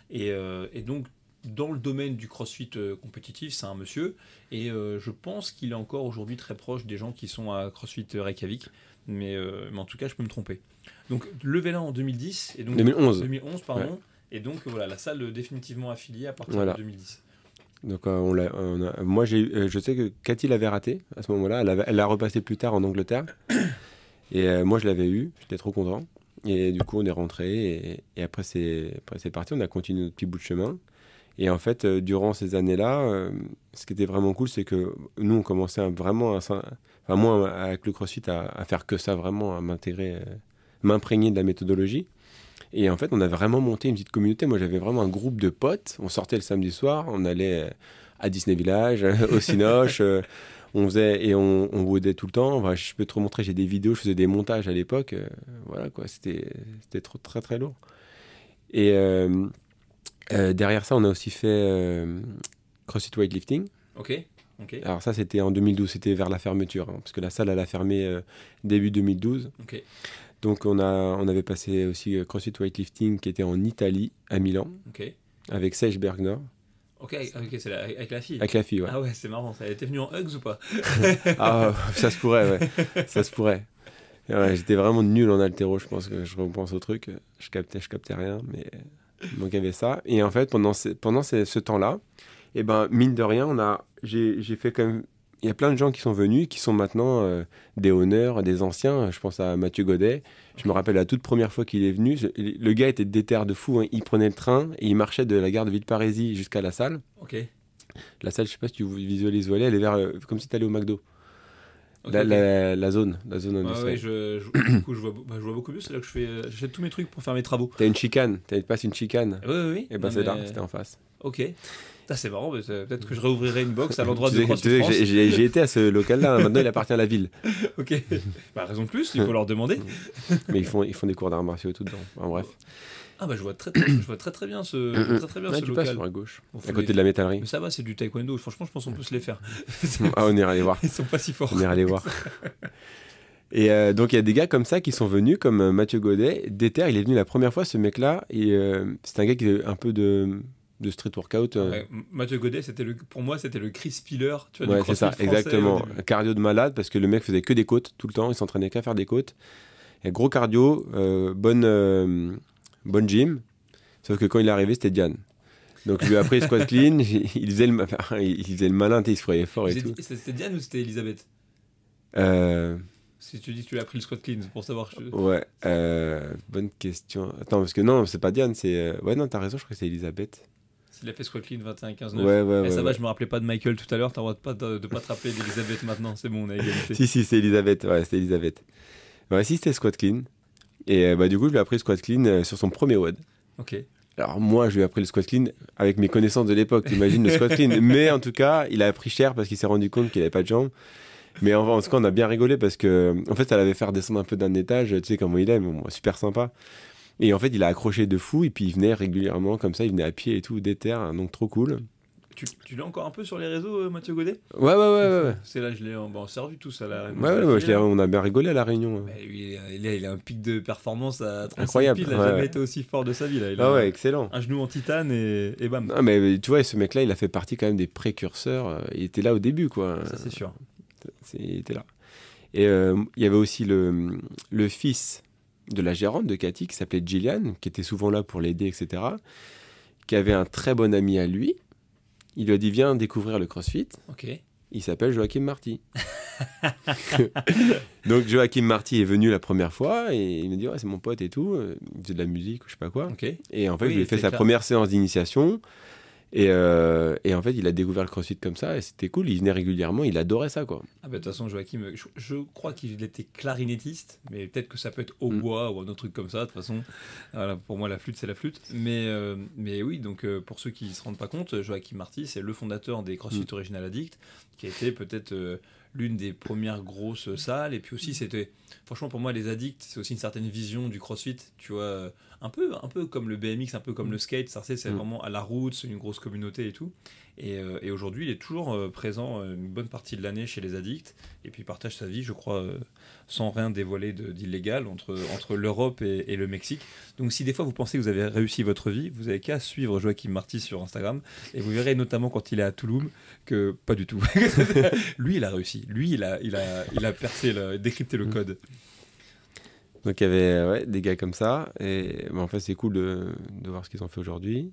Et donc, dans le domaine du CrossFit compétitif, c'est un monsieur, et je pense qu'il est encore aujourd'hui très proche des gens qui sont à CrossFit Reykjavik, mais en tout cas, je peux me tromper. Donc, levé là en 2010, et donc 2011 pardon, ouais. Et donc voilà, la salle définitivement affiliée à partir de 2010. Donc moi je sais que Cathy l'avait raté à ce moment-là, elle l'a repassé plus tard en Angleterre, et moi je l'avais eu, j'étais trop content, et du coup on est rentré, et après c'est parti, on a continué notre petit bout de chemin. Et en fait, durant ces années-là, ce qui était vraiment cool, c'est que nous, on commençait moi, avec le CrossFit, à faire que ça, vraiment, à m'imprégner de la méthodologie. Et en fait, on a vraiment monté une petite communauté. Moi, j'avais vraiment un groupe de potes. On sortait le samedi soir, on allait à Disney Village, au Cinoche, on woodait tout le temps. Enfin, je peux te remontrer, j'ai des vidéos, je faisais des montages à l'époque. Voilà, quoi, c'était très, très lourd. Et derrière ça, on a aussi fait CrossFit Weightlifting. Ok. Alors ça, c'était en 2012, c'était vers la fermeture, parce que la salle, elle a fermé début 2012. Ok. Donc on avait passé aussi CrossFit Weightlifting qui était en Italie, à Milan, avec Sage Bergner. Ok, c'est avec la fille. Avec la fille, ouais. Ah ouais, c'est marrant, ça. Elle était venue en Hugs ou pas? Ah, ça se pourrait, ouais. Ça se pourrait. Ouais, j'étais vraiment nul en haltéro, je pense que je repense au truc. Je captais rien, mais donc il y avait ça. Et en fait, pendant ce temps-là, et ben mine de rien, j'ai fait quand même. Il y a plein de gens qui sont venus, qui sont maintenant des honneurs, des anciens. Je pense à Mathieu Godet. Je me rappelle la toute première fois qu'il est venu. Le gars était déter de fou. Hein. Il prenait le train et il marchait de la gare de Villeparisis jusqu'à la salle. Ok. La salle, je sais pas si tu visualises où elle est. Elle est vers, comme si tu allais au McDo. La zone industrielle. Du coup, je vois beaucoup mieux. C'est là que j'achète tous mes trucs pour faire mes travaux. T'as une chicane. Tu passes une chicane. Oui. Et ben c'est là, c'était en face. Ok. Ça, c'est marrant, mais peut-être que je réouvrirai une box à l'endroit de CrossFit France. J'ai été à ce local-là, maintenant il appartient à la ville. Ok, raison de plus, il faut leur demander. Mais ils font des cours d'arts martiaux et tout dedans. Enfin, bref. Ah bah je vois très bien ce local. Sur la gauche, à côté de la métallerie. Mais ça va, c'est du taekwondo, franchement je pense qu'on peut se les faire. Ah, on ira les voir. Ils sont pas si forts. On ira les voir. Et donc il y a des gars comme ça qui sont venus, comme Mathieu Godet. Déter, il est venu la première fois, ce mec-là, et c'est un gars qui est un peu de street workout. Ouais, Mathieu Godet, pour moi, c'était le Chris Piller. Tu vois, ouais, c'est ça, exactement. Cardio de malade, parce que le mec faisait que des côtes tout le temps, il s'entraînait qu'à faire des côtes. Et gros cardio, bonne gym, sauf que quand il est arrivé, c'était Diane. Donc je lui ai appris le squat clean, il faisait le malin, il se croyait fort et tout. C'était Diane ou c'était Elisabeth Si tu dis que tu l'as appris le squat clean, c'est pour savoir. Ouais, bonne question. Attends, parce que non, c'est pas Diane, c'est... Ouais, non, t'as raison, je crois que c'est Elisabeth. S'il a fait squat clean 21-15-9. Ouais, ça va, je me rappelais pas de Michael tout à l'heure, t'as le droit de pas te rappeler d'Elisabeth maintenant, c'est bon, on a égalité. si, c'est Elisabeth, ouais, c'était Elisabeth. Ouais, si, c'était squat clean. Et du coup, je lui ai appris le squat clean sur son premier WOD. Ok. Alors moi, je lui ai appris le squat clean avec mes connaissances de l'époque, t'imagines le squat clean. Mais en tout cas, il a appris cher parce qu'il s'est rendu compte qu'il avait pas de jambes. Mais en tout cas, on a bien rigolé parce que, en fait, ça l'avait fait redescendre un peu d'un étage, tu sais comment il est, mais bon, super sympa. Et en fait, il a accroché de fou, et puis il venait régulièrement comme ça, il venait à pied et tout, déter, donc trop cool. Tu l'as encore un peu sur les réseaux, Mathieu Godet ? Ouais. C'est là, je l'ai servi tous à la réunion. Ouais, on a bien rigolé à la réunion. Lui, il a un pic de performance à 35 incroyable. piles, il n'a jamais été aussi fort de sa vie. Là. Il a excellent. Un genou en titane et bam. Non, mais tu vois, ce mec-là, il a fait partie quand même des précurseurs, il était là au début, quoi. Ça, c'est sûr. Il était là. Et il y avait aussi le fils de la gérante de Cathy, qui s'appelait Gillian, qui était souvent là pour l'aider, etc., qui avait un très bon ami à lui. Il lui a dit, viens découvrir le CrossFit. Ok. Il s'appelle Joachim Marty. Donc Joachim Marty est venu la première fois et il m'a dit, ouais, c'est mon pote et tout. Il faisait de la musique, je sais pas quoi. Okay. Et en fait, je lui ai fait sa première séance d'initiation. Et en fait, il a découvert le CrossFit comme ça et c'était cool. Il venait régulièrement, il adorait ça, quoi. Ah bah de toute façon, Joachim, je crois qu'il était clarinettiste, mais peut-être que ça peut être hautbois ou un autre truc comme ça. De toute façon, voilà, pour moi, la flûte, c'est la flûte. Mais oui, donc pour ceux qui ne se rendent pas compte, Joachim Marty, c'est le fondateur des CrossFit Original Addict, qui a été peut-être l'une des premières grosses salles. Et puis aussi, c'était, franchement, pour moi, les addicts, c'est aussi une certaine vision du CrossFit, tu vois, un peu comme le BMX, un peu comme le skate. Ça, c'est vraiment à la route, c'est une grosse communauté et tout. Et aujourd'hui, il est toujours présent une bonne partie de l'année chez les addicts. Et puis, il partage sa vie, je crois, sans rien dévoiler d'illégal entre l'Europe et le Mexique. Donc, si des fois vous pensez que vous avez réussi votre vie, vous avez qu'à suivre Joachim Marty sur Instagram. Et vous verrez notamment quand il est à Tulum que pas du tout. Lui, il a réussi. Lui, il a percé, décrypté le code. Donc il y avait des gars comme ça, et en fait c'est cool de voir ce qu'ils ont fait aujourd'hui.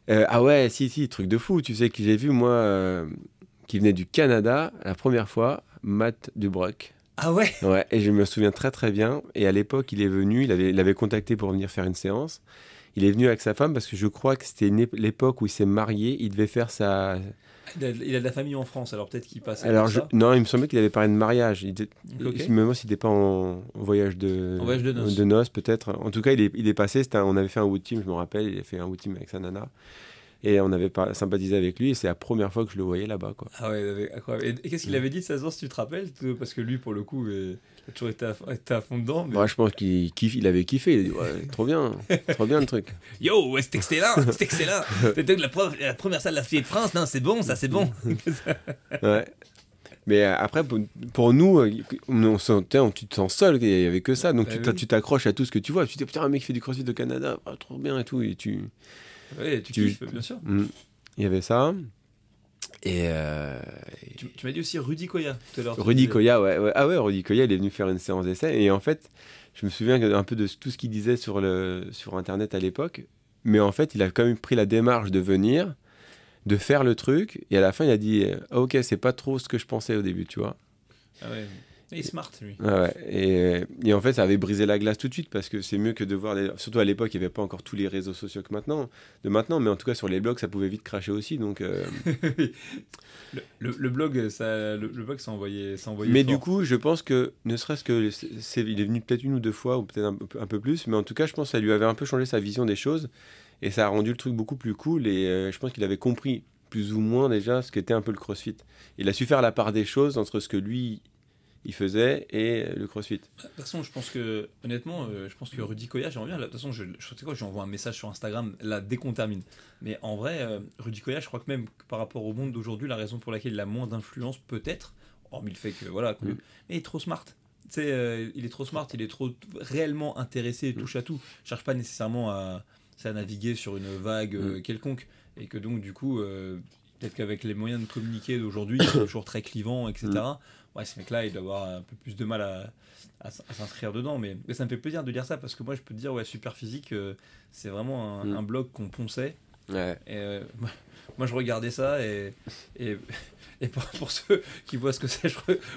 Ah ouais, si, truc de fou, tu sais que j'ai vu moi, qui venait du Canada, la première fois, Matt Dubruck. Ah ouais? Ouais, et je me souviens très très bien, et à l'époque il est venu, il avait contacté pour venir faire une séance, il est venu avec sa femme parce que je crois que c'était l'époque où il s'est marié, il devait faire sa... Il a de la famille en France, alors peut-être qu'il passe. Alors non, il me semblait qu'il avait parlé de mariage. Je me demande s'il n'était pas en voyage de noces, peut-être. En tout cas, il est passé. On avait fait un wood team, je me rappelle. Il a fait un wood team avec sa nana. Et on avait sympathisé avec lui. Et c'est la première fois que je le voyais là-bas, quoi. Ah ouais, incroyable. Et qu'est-ce qu'il avait dit de 16 ans, si tu te rappelles? Parce que lui, pour le coup, il a toujours été à fond dedans. Mais... Ouais, je pense qu'il avait kiffé. Il a dit, ouais, trop bien le truc. Yo, ouais, c'est excellent. C'était la première salle de la Fille de France. Non, c'est bon, ça, c'est bon. Ouais. Mais après, pour nous, tu te sens seul, il n'y avait que ça. Donc tu t'accroches à tout ce que tu vois. Tu te dis, putain, un mec qui fait du crossfit au Canada, trop bien et tout. Et tu kiffes, bien sûr. Il y avait ça. Et tu m'as dit aussi Rudy Koya tout à l'heure. Rudy Koya, ouais. Ah ouais, Rudy Koya, il est venu faire une séance d'essai. Et en fait, je me souviens un peu de tout ce qu'il disait sur Internet à l'époque. Mais en fait, il a quand même pris la démarche de venir, de faire le truc. Et à la fin, il a dit, ok, c'est pas trop ce que je pensais au début, tu vois. Ah ouais. Il est smart, lui. Ah ouais. Et en fait, ça avait brisé la glace tout de suite parce que c'est mieux que de voir... Surtout à l'époque, il n'y avait pas encore tous les réseaux sociaux que maintenant. Mais en tout cas, sur les blogs, ça pouvait vite cracher aussi. Donc, le blog, ça envoyait mais fort. Du coup, je pense que, ne serait-ce que... il est venu peut-être une ou deux fois, ou peut-être un peu plus. Mais en tout cas, je pense que ça lui avait un peu changé sa vision des choses. Et ça a rendu le truc beaucoup plus cool. Et je pense qu'il avait compris, plus ou moins déjà, ce qu'était un peu le CrossFit. Il a su faire la part des choses entre ce que lui... il faisait et le CrossFit. De toute façon, je pense que, honnêtement, Rudy Koya, j'aimerais bien. De toute façon, je sais quoi, je lui envoie un message sur Instagram, là, dès qu'on termine. Mais en vrai, Rudy Koya, je crois que même par rapport au monde d'aujourd'hui, la raison pour laquelle il a moins d'influence, peut-être, hormis le fait que, voilà, mais il est trop smart. Tu sais, il est trop smart, il est trop réellement intéressé, touche à tout. Je cherche pas nécessairement à naviguer sur une vague quelconque. Et que donc, du coup, peut-être qu'avec les moyens de communiquer d'aujourd'hui, ils sont toujours très clivants, etc. Ouais, ce mec-là, il doit avoir un peu plus de mal à s'inscrire dedans. Mais ça me fait plaisir de dire ça parce que moi, je peux te dire, ouais, Superphysique, c'est vraiment un blog qu'on ponçait. Ouais. Et moi, je regardais ça et pour ceux qui voient ce que c'est,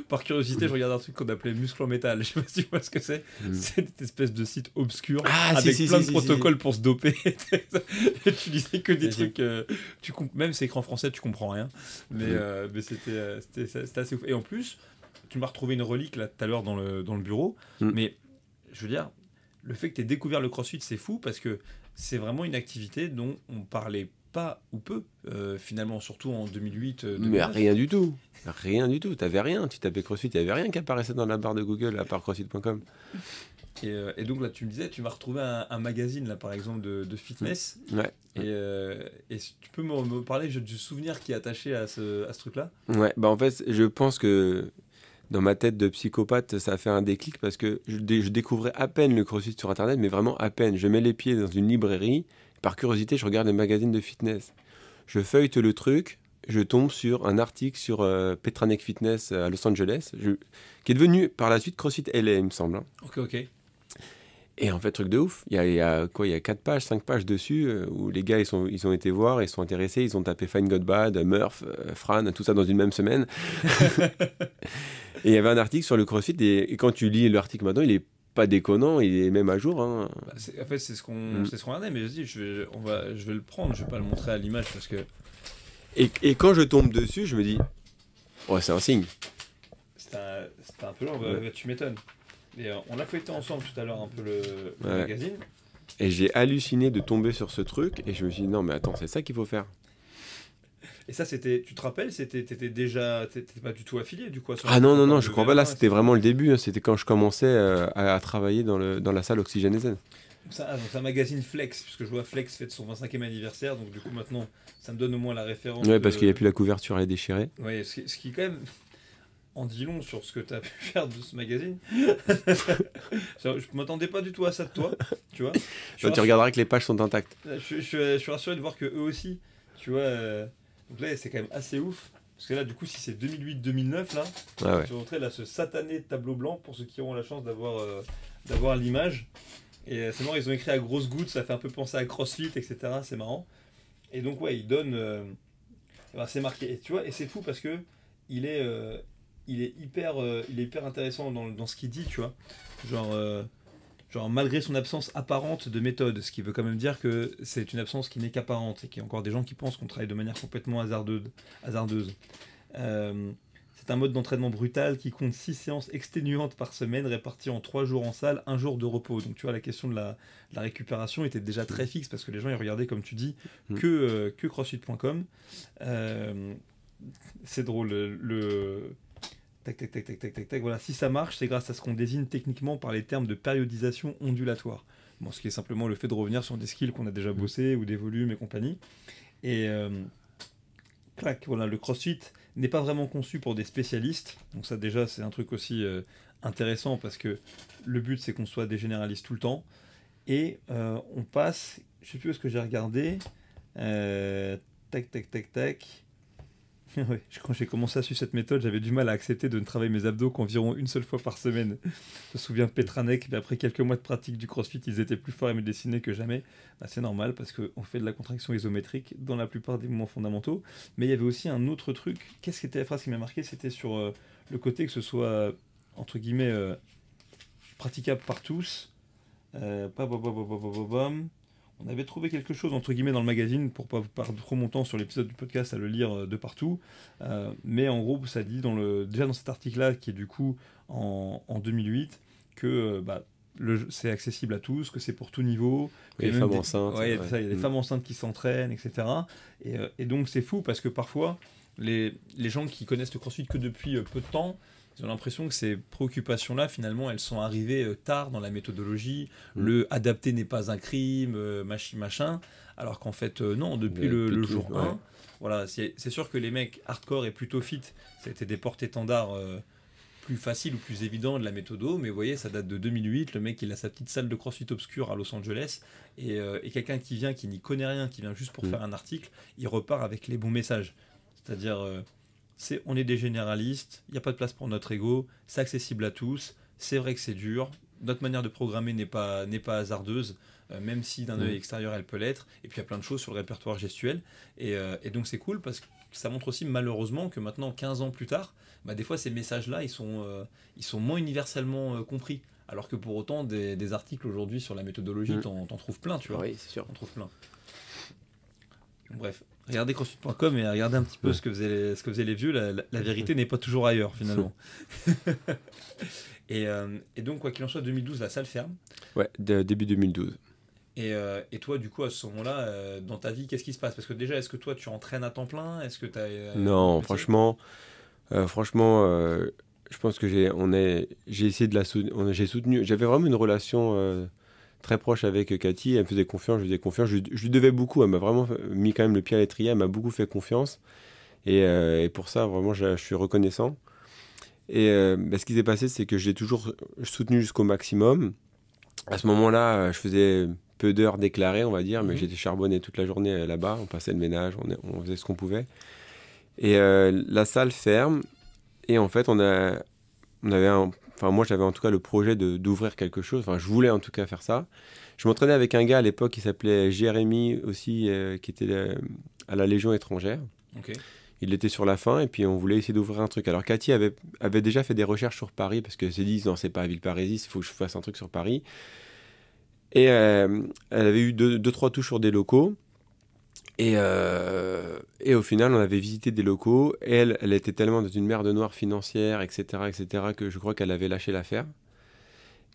par curiosité, je regarde un truc qu'on appelait Muscle en métal. Je sais pas si tu vois ce que c'est. C'est une espèce de site obscur avec plein de protocoles pour se doper. Et tu disais que des trucs. Même si c'est écrit en français, tu comprends rien. Mais c'était assez ouf. Et en plus, tu m'as retrouvé une relique là tout à l'heure dans le bureau. Mais je veux dire, le fait que tu aies découvert le CrossFit, c'est fou parce que c'est vraiment une activité dont on parlait pas ou peu, finalement, surtout en 2008. Mais rien du tout. T'avais rien. Tu tapais CrossFit, il n'y avait rien qui apparaissait dans la barre de Google à part crossfit.com. Et donc là, tu me disais, tu vas retrouver un magazine, là, par exemple, de fitness. Ouais. Et tu peux me parler du souvenir qui est attaché à ce truc-là? Ouais, en fait, je pense que dans ma tête de psychopathe, ça a fait un déclic parce que je découvrais à peine le CrossFit sur Internet, mais vraiment à peine. Je mets les pieds dans une librairie, par curiosité, je regarde les magazines de fitness. Je feuillete le truc, je tombe sur un article sur Petraneck Fitness à Los Angeles, qui est devenu par la suite CrossFit LA, il me semble. Ok. Et en fait, truc de ouf, il y a 4 pages, 5 pages dessus, où les gars, ils ont été voir, ils sont intéressés, ils ont tapé Fine Got Bad, Murph, Fran, tout ça dans une même semaine. Et il y avait un article sur le CrossFit, et quand tu lis l'article maintenant, il est pas déconnant, il est même à jour. Hein. En fait, c'est ce qu'on regardait, mais vas-y, je vais le prendre, je vais pas le montrer à l'image parce que... Et quand je tombe dessus, je me dis, ouais, c'est un signe. C'était un peu long, tu m'étonnes. Et on l'a feuilleté ensemble tout à l'heure, un peu le magazine. Et j'ai halluciné de tomber sur ce truc, et je me suis dit, non, mais attends, c'est ça qu'il faut faire. Et ça, tu te rappelles, t'étais pas du tout affilié, du coup? Non, je crois pas, là, c'était vraiment le début, hein. C'était quand je commençais à travailler dans la salle Oxygène Zen. Donc c'est un magazine Flex, puisque je vois Flex fête son 25e anniversaire, donc du coup maintenant ça me donne au moins la référence. Ouais, parce qu'il n'y a plus la couverture, elle est déchirée. Ouais, ce qui quand même en dit long sur ce que tu as pu faire de ce magazine. Je m'attendais pas du tout à ça de toi, tu vois. Tu regarderas que les pages sont intactes. Je suis rassuré de voir que eux aussi, tu vois. Donc là, c'est quand même assez ouf. Parce que là, du coup, si c'est 2008-2009, là, Ah ouais. tu vas montrer là, ce satané tableau blanc pour ceux qui auront la chance d'avoir l'image. Et c'est marrant, ils ont écrit à grosses gouttes, ça fait un peu penser à CrossFit, etc. C'est marrant. Et donc, ouais, ils donnent. C'est marqué. Et tu vois, et c'est fou parce que il est, il est hyper intéressant dans ce qu'il dit, tu vois. Genre, malgré son absence apparente de méthode, ce qui veut quand même dire que c'est une absence qui n'est qu'apparente et qu'il y a encore des gens qui pensent qu'on travaille de manière complètement hasardeuse. C'est un mode d'entraînement brutal qui compte 6 séances exténuantes par semaine réparties en 3 jours en salle, 1 jour de repos. Donc tu vois, la question de la récupération était déjà très fixe parce que les gens ils regardaient, comme tu dis, que CrossFit.com. C'est drôle, tac, voilà. Si ça marche, c'est grâce à ce qu'on désigne techniquement par les termes de périodisation ondulatoire. Bon, ce qui est simplement le fait de revenir sur des skills qu'on a déjà bossé ou des volumes et compagnie. Et clac, voilà, le CrossFit n'est pas vraiment conçu pour des spécialistes. Donc ça déjà, c'est un truc aussi intéressant parce que le but, c'est qu'on soit des généralistes tout le temps. Et on passe, je sais plus où est-ce que j'ai regardé. Tac. Ouais, quand j'ai commencé à suivre cette méthode, j'avais du mal à accepter de ne travailler mes abdos qu'environ une seule fois par semaine. Je me souviens Petranek, mais après quelques mois de pratique du CrossFit, ils étaient plus forts et me dessinaient que jamais. Bah, c'est normal parce qu'on fait de la contraction isométrique dans la plupart des mouvements fondamentaux. Mais il y avait aussi un autre truc. Qu'est-ce qui était la phrase qui m'a marqué? C'était sur le côté que ce soit, entre guillemets, praticable par tous. On avait trouvé quelque chose entre guillemets dans le magazine pour pas perdre trop mon temps sur l'épisode du podcast à le lire de partout, mais en gros ça dit déjà dans cet article là qui est du coup en 2008 que c'est accessible à tous, que c'est pour tout niveau, les femmes enceintes, il y a des femmes enceintes qui s'entraînent, etc. Et donc c'est fou parce que parfois les gens qui connaissent le CrossFit que depuis peu de temps, ils ont l'impression que ces préoccupations-là, finalement, elles sont arrivées tard dans la méthodologie. Le adapter n'est pas un crime, machin. Alors qu'en fait, non, depuis le jour 1, voilà, c'est sûr que les mecs hardcore et plutôt fit, ça a été des porte-étendards plus faciles ou plus évidents de la méthodo. Mais vous voyez, ça date de 2008. Le mec, il a sa petite salle de CrossFit obscure à Los Angeles. Et quelqu'un qui vient, qui n'y connaît rien, qui vient juste pour faire un article, il repart avec les bons messages. C'est-à-dire... on est des généralistes, il n'y a pas de place pour notre ego, c'est accessible à tous, c'est vrai que c'est dur, notre manière de programmer n'est pas hasardeuse, même si d'un œil extérieur elle peut l'être, et puis il y a plein de choses sur le répertoire gestuel, et donc c'est cool parce que ça montre aussi malheureusement que maintenant, 15 ans plus tard, des fois ces messages-là, ils sont moins universellement compris, alors que pour autant, des articles aujourd'hui sur la méthodologie, t'en trouves plein, tu vois. Oui, c'est sûr. T'en trouves plein. Bref, regardez CrossFit.com et regardez un petit peu ce que faisaient les vieux. La vérité n'est pas toujours ailleurs, finalement. et donc, quoi qu'il en soit, 2012, la salle ferme. Ouais, début 2012. Et toi, du coup, à ce moment-là, dans ta vie, qu'est-ce qui se passe? Parce que déjà, est-ce que toi, tu entraînes à temps plein? Est-ce que non, franchement, je pense que j'ai essayé de j'ai soutenu. J'avais vraiment une relation très proche avec Cathy. Elle me faisait confiance, je lui faisais confiance. Je lui devais beaucoup. Elle m'a vraiment mis quand même le pied à l'étrier. Elle m'a beaucoup fait confiance. Et pour ça, vraiment, je suis reconnaissant. Et ce qui s'est passé, c'est que j'ai toujours soutenu jusqu'au maximum. À ce moment-là, je faisais peu d'heures déclarées, on va dire, mais j'étais charbonné toute la journée là-bas. On passait le ménage, on faisait ce qu'on pouvait. Et la salle ferme. Et en fait, moi, j'avais en tout cas le projet d'ouvrir quelque chose. Enfin, je voulais en tout cas faire ça. Je m'entraînais avec un gars à l'époque qui s'appelait Jérémy aussi, qui était à la Légion étrangère. Okay. Il était sur la fin et puis on voulait essayer d'ouvrir un truc. Alors Cathy avait déjà fait des recherches sur Paris parce qu'elle s'est dit non, c'est pas à Villeparisis, il faut que je fasse un truc sur Paris. Et elle avait eu deux, trois touches sur des locaux. Et au final, on avait visité des locaux. Et elle était tellement dans une merde noire financière, etc., que je crois qu'elle avait lâché l'affaire.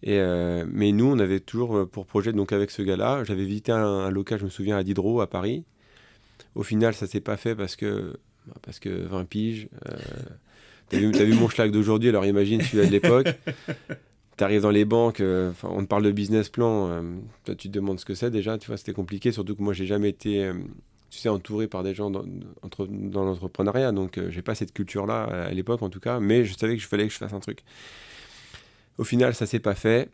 Mais nous, on avait toujours pour projet, donc avec ce gars-là, j'avais visité un local, je me souviens, à Diderot, à Paris. Au final, ça s'est pas fait parce que 20 piges. T'as vu mon schlag d'aujourd'hui, alors imagine celui-là de l'époque. tu arrives dans les banques, on te parle de business plan, toi tu te demandes ce que c'est déjà, tu vois, c'était compliqué, surtout que moi j'ai jamais été, tu sais, entouré par des gens dans l'entrepreneuriat, donc j'ai pas cette culture-là à l'époque en tout cas, mais je savais qu'il fallait que je fasse un truc. Au final, ça s'est pas fait.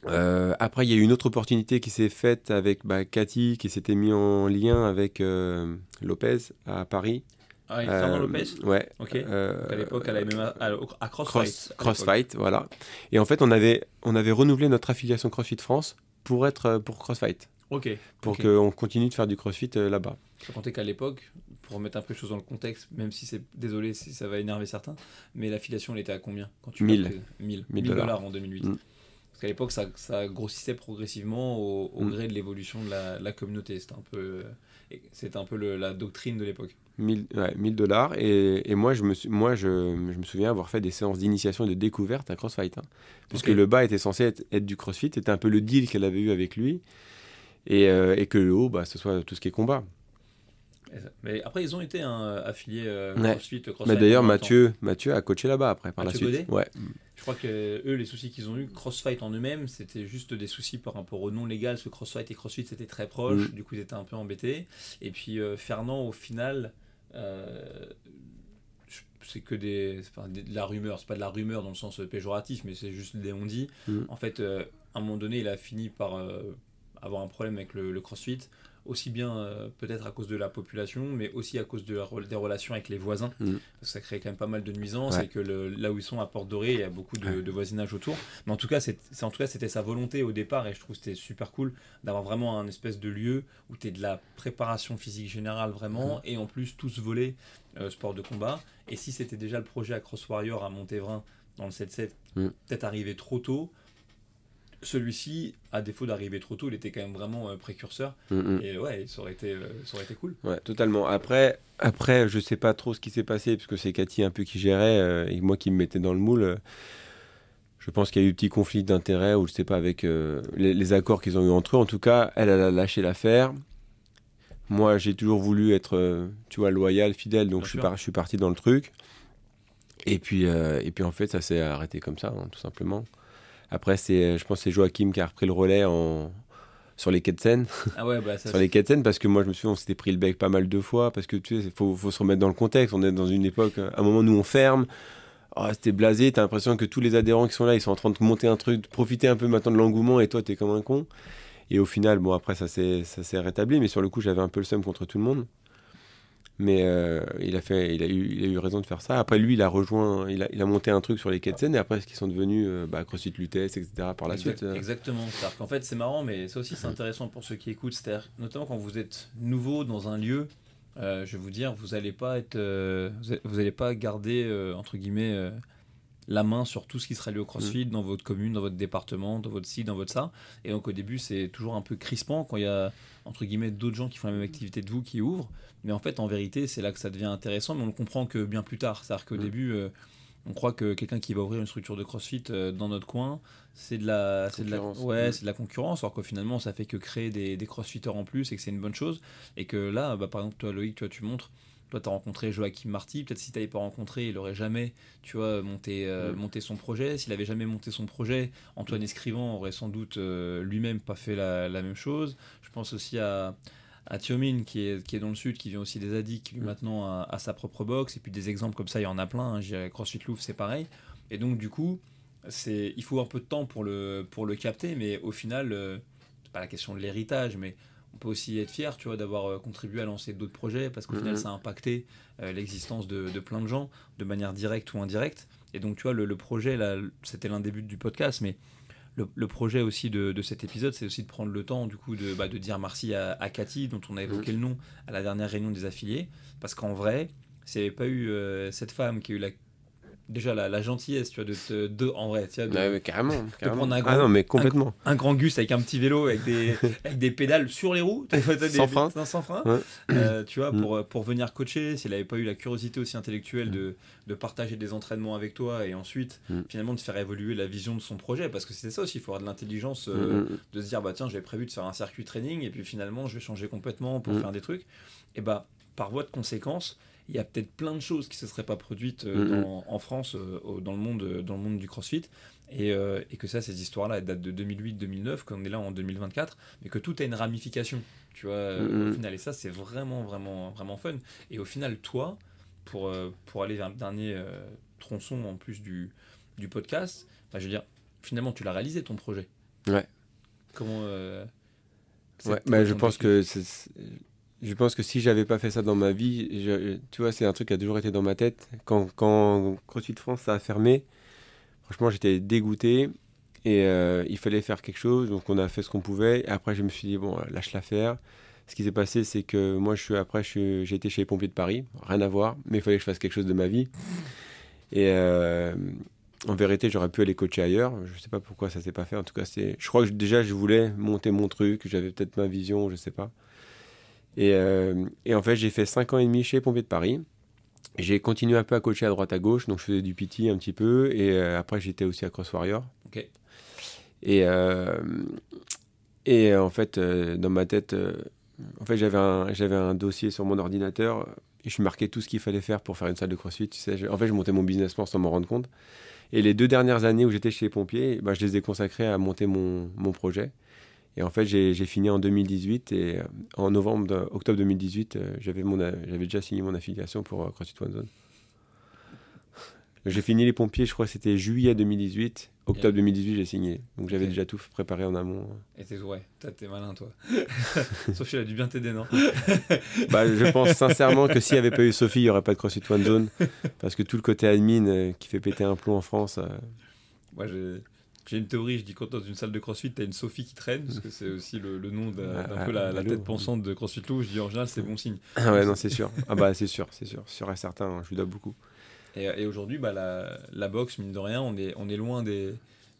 Après, il y a eu une autre opportunité qui s'est faite avec Cathy, qui s'était mis en lien avec Lopez à Paris. Ah, Fernand Lopez. Ouais. Ok. À l'époque, à la MMA, à CrossFight. CrossFight, voilà. Et en fait, on avait renouvelé notre affiliation CrossFit France pour CrossFight. Ok. Pour qu'on continue de faire du CrossFit là-bas. Je comptais qu'à l'époque, pour remettre un peu les choses dans le contexte, même si c'est, désolé si ça va énerver certains, mais l'affiliation, elle était à combien quand tu 1000 $1000 en 2008. Parce qu'à l'époque, ça grossissait progressivement au gré de l'évolution de la communauté. C'était un peu la doctrine de l'époque. 1000 $. Et moi, je me souviens avoir fait des séances d'initiation et de découverte à CrossFight. Puisque le bas était censé être du CrossFit. C'était un peu le deal qu'elle avait eu avec lui. Et que le haut, ce soit tout ce qui est combat. Mais après, ils ont été affiliés CrossFit. Mais d'ailleurs, Mathieu a coaché là-bas après, par Mathieu la suite. Godet. Ouais. Je crois que eux, les soucis qu'ils ont eu, CrossFight en eux-mêmes, c'était juste des soucis par rapport au non légal, parce que CrossFight et CrossFit c'était très proche, du coup ils étaient un peu embêtés. Et puis Fernand, au final, c'est que de la rumeur, c'est pas de la rumeur dans le sens péjoratif, mais c'est juste des on-dit. En fait, à un moment donné, il a fini par avoir un problème avec le CrossFit, aussi bien peut-être à cause de la population, mais aussi à cause des relations avec les voisins, parce que ça crée quand même pas mal de nuisances, et que là où ils sont à Porte Dorée, il y a beaucoup de voisinage autour. Mais en tout cas, c'était sa volonté au départ, et je trouve que c'était super cool d'avoir vraiment un espèce de lieu où tu es de la préparation physique générale vraiment, et en plus tous volés sport de combat. Et si c'était déjà le projet à Cross Warrior à Montévrain dans le 7-7, peut-être arrivé trop tôt, celui-ci, à défaut d'arriver trop tôt, il était quand même vraiment précurseur. Et ouais, ça aurait été cool. Ouais, totalement. Après, je sais pas trop ce qui s'est passé, parce que c'est Cathy un peu qui gérait, et moi qui me mettais dans le moule. Je pense qu'il y a eu petit conflit d'intérêts, ou je sais pas, avec les accords qu'ils ont eu entre eux. En tout cas, elle a lâché l'affaire. Moi, j'ai toujours voulu être, tu vois, loyal, fidèle, donc je suis parti dans le truc. Et puis en fait, ça s'est arrêté comme ça, tout simplement. Après, je pense que c'est Joachim qui a repris le relais sur les quais de Seine. Ah ouais, sur les quais de Seine, parce que moi, je me souviens, on s'était pris le bec pas mal de fois, parce que tu sais, faut se remettre dans le contexte. On est dans une époque, à un moment, nous, on ferme. Oh, c'était blasé, t'as l'impression que tous les adhérents qui sont là, ils sont en train de monter un truc, de profiter un peu maintenant de l'engouement, et toi, t'es comme un con. Et au final, bon, après, ça s'est rétabli, mais sur le coup, j'avais un peu le seum contre tout le monde. Mais il a eu raison de faire ça. Après, lui, il a monté un truc sur les quais de Seine, et après, ce qu'ils sont devenus CrossFit Lutèce, etc. par la suite. Exactement. C'est-à-dire qu'en fait, c'est marrant, mais ça aussi, c'est intéressant pour ceux qui écoutent. C'est-à-dire, notamment quand vous êtes nouveau dans un lieu, je vais vous dire, vous n'allez pas garder, entre guillemets, la main sur tout ce qui sera lié au CrossFit dans votre commune, dans votre département, dans votre site, dans votre ça. Et donc au début, c'est toujours un peu crispant quand il y a, entre guillemets, d'autres gens qui font la même activité que vous qui ouvrent. Mais en fait, en vérité, c'est là que ça devient intéressant, mais on le comprend que bien plus tard. C'est-à-dire qu'au début, on croit que quelqu'un qui va ouvrir une structure de CrossFit dans notre coin, c'est de la concurrence, alors que finalement, ça fait que créer des CrossFitters en plus et que c'est une bonne chose. Et que là, par exemple, toi, Loïc, tu montres. Toi, tu as rencontré Joachim Marty. Peut-être si tu n'avais pas rencontré, il n'aurait jamais monté son projet. S'il n'avait jamais monté son projet, Antoine Escrivant aurait sans doute lui-même pas fait la même chose. Je pense aussi à Thiomine, qui est dans le sud, qui vient aussi des Addicts, qui lui maintenant a sa propre box. Et puis des exemples comme ça, il y en a plein. CrossFit Louvre, c'est pareil. Et donc, du coup, il faut un peu de temps pour le capter. Mais au final, c'est pas la question de l'héritage, mais on peut aussi être fier, tu vois, d'avoir contribué à lancer d'autres projets, parce qu'au final ça a impacté l'existence de plein de gens de manière directe ou indirecte. Et donc tu vois, le projet là, c'était l'un des buts du podcast, mais le projet aussi de cet épisode, c'est aussi de prendre le temps du coup de dire merci à Cathy, dont on a évoqué le nom à la dernière réunion des affiliés, parce qu'en vrai, s'il n'y avait pas eu cette femme qui a eu déjà la gentillesse, tu vois, en vrai, tu vois, carrément. de prendre non, mais complètement. un grand Gus avec un petit vélo, avec des pédales sur les roues, sans frein, tu vois, pour venir coacher. S'il n'avait pas eu la curiosité aussi intellectuelle de partager des entraînements avec toi, et ensuite finalement de faire évoluer la vision de son projet, parce que c'était ça aussi, il faut avoir de l'intelligence de se dire, bah tiens, j'avais prévu de faire un circuit training, et puis finalement je vais changer complètement pour faire des trucs, et bah par voie de conséquence, il y a peut-être plein de choses qui ne se seraient pas produites en France, dans le monde du CrossFit. Et que ça, ces histoires-là, elles datent de 2008-2009, qu'on est là en 2024, mais que tout a une ramification, tu vois, au final. Et ça, c'est vraiment, vraiment, vraiment fun. Et au final, toi, pour aller vers le dernier tronçon en plus du podcast, bah, je veux dire, finalement, tu l'as réalisé ton projet. Ouais. Comment Ouais, bah, je pense que si j'avais pas fait ça dans ma vie, tu vois, c'est un truc qui a toujours été dans ma tête. Quand CrossFit France ça a fermé, franchement, j'étais dégoûté et il fallait faire quelque chose. Donc, on a fait ce qu'on pouvait. Et après, je me suis dit, bon, lâche l'affaire. Ce qui s'est passé, c'est que moi, j'ai été chez les pompiers de Paris. Rien à voir, mais il fallait que je fasse quelque chose de ma vie. Et en vérité, j'aurais pu aller coacher ailleurs. Je sais pas pourquoi ça s'est pas fait. En tout cas, je crois que déjà, je voulais monter mon truc. J'avais peut-être ma vision, je sais pas. Et en fait, j'ai fait 5 ans et demi chez les pompiers de Paris. J'ai continué un peu à coacher à droite à gauche, donc je faisais du PT un petit peu, et après j'étais aussi à Cross Warrior. Ok. Et en fait, dans ma tête, en fait, j'avais un dossier sur mon ordinateur, et je marquais tout ce qu'il fallait faire pour faire une salle de CrossFit. Tu sais, en fait, je montais mon business plan sans m'en rendre compte. Et les 2 dernières années où j'étais chez les pompiers, bah, je les ai consacrées à monter mon projet. Et en fait, j'ai fini en 2018 et en octobre 2018, j'avais déjà signé mon affiliation pour CrossFit One Zone. J'ai fini les pompiers, je crois que c'était juillet 2018. Octobre 2018, j'ai signé. Donc j'avais déjà tout préparé en amont. Et t'es malin, toi. Sophie, elle a dû bien t'aider, non? Bah, je pense sincèrement que s'il n'y avait pas eu Sophie, il n'y aurait pas de CrossFit One Zone. Parce que tout le côté admin qui fait péter un plomb en France. Moi, j'ai une théorie, je dis quand dans une salle de CrossFit, t'as une Sophie qui traîne, parce que c'est aussi le nom d'un peu la tête pensante de CrossFit Lou. Je dis en général, c'est bon signe. Ah ouais, non, c'est sûr. Ah bah, c'est sûr et certain, hein, je lui dois beaucoup. Et aujourd'hui, bah, la boxe, mine de rien, on est loin des...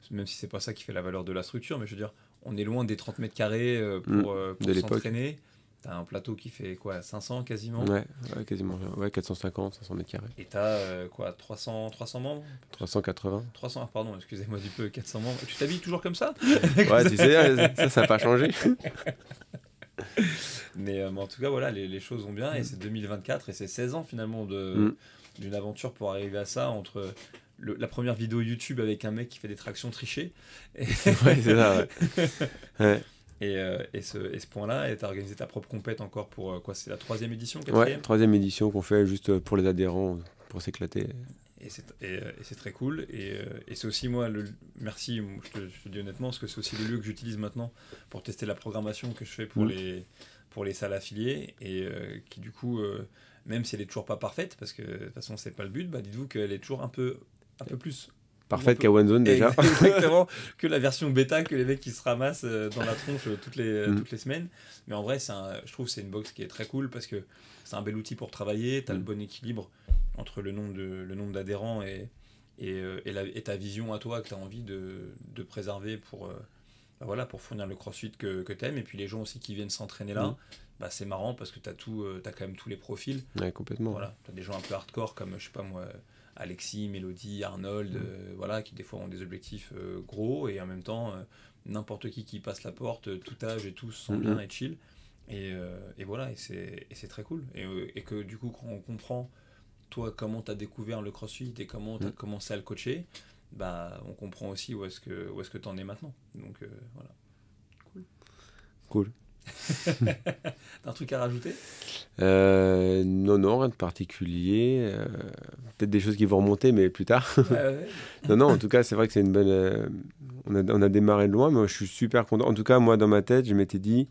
Même si c'est pas ça qui fait la valeur de la structure, mais je veux dire, on est loin des 30 mètres carrés pour s'entraîner. T'as un plateau qui fait quoi, 500 quasiment? Ouais, quasiment. Ouais, 450, 500 mètres carrés. Et t'as quoi, 300 membres? 380. 300, pardon, excusez-moi du peu, 400 membres. Tu t'habilles toujours comme ça? Ouais, tu sais, ça n'a pas changé. Mais en tout cas, voilà, les choses vont bien et c'est 2024 et c'est 16 ans finalement d'une aventure pour arriver à ça entre la première vidéo YouTube avec un mec qui fait des tractions trichées. Ouais, c'est ça, ouais. Et ce point-là, et tu as organisé ta propre compète encore pour quoi? C'est la 3e édition, 4e? Ouais, 3e édition qu'on fait juste pour les adhérents, pour s'éclater. Et c'est très cool. Et c'est aussi, moi, merci, je te dis honnêtement, parce que c'est aussi le lieu que j'utilise maintenant pour tester la programmation que je fais pour les salles affiliées. Et qui, du coup, même si elle est toujours pas parfaite, parce que de toute façon, c'est pas le but, bah, dites-vous qu'elle est toujours un peu plus parfaite qu'à One Zone déjà. Exactement, que la version bêta que les mecs qui se ramassent dans la tronche toutes les semaines. Mais en vrai, je trouve que c'est une box qui est très cool parce que c'est un bel outil pour travailler, tu as le bon équilibre entre le nombre d'adhérents et ta vision à toi que tu as envie de préserver pour fournir le crossfit que tu aimes. Et puis les gens aussi qui viennent s'entraîner là, bah, c'est marrant parce que tu as quand même tous les profils. Ouais, complètement. Voilà, tu as des gens un peu hardcore comme, je sais pas moi, Alexis, Mélodie, Arnold, qui des fois ont des objectifs gros et en même temps, n'importe qui passe la porte, tout âge et tous sont bien et chill. Et voilà, et c'est très cool. Et que du coup, quand on comprend, toi, comment tu as découvert le CrossFit et comment tu as commencé à le coacher, bah, on comprend aussi où est-ce que tu en es maintenant. Donc voilà. Cool. T'as un truc à rajouter? Non, rien de particulier. Peut-être des choses qui vont remonter, mais plus tard. Ouais. Non, en tout cas, c'est vrai que c'est une bonne... on a démarré de loin, mais je suis super content. En tout cas, moi, dans ma tête, je m'étais dit,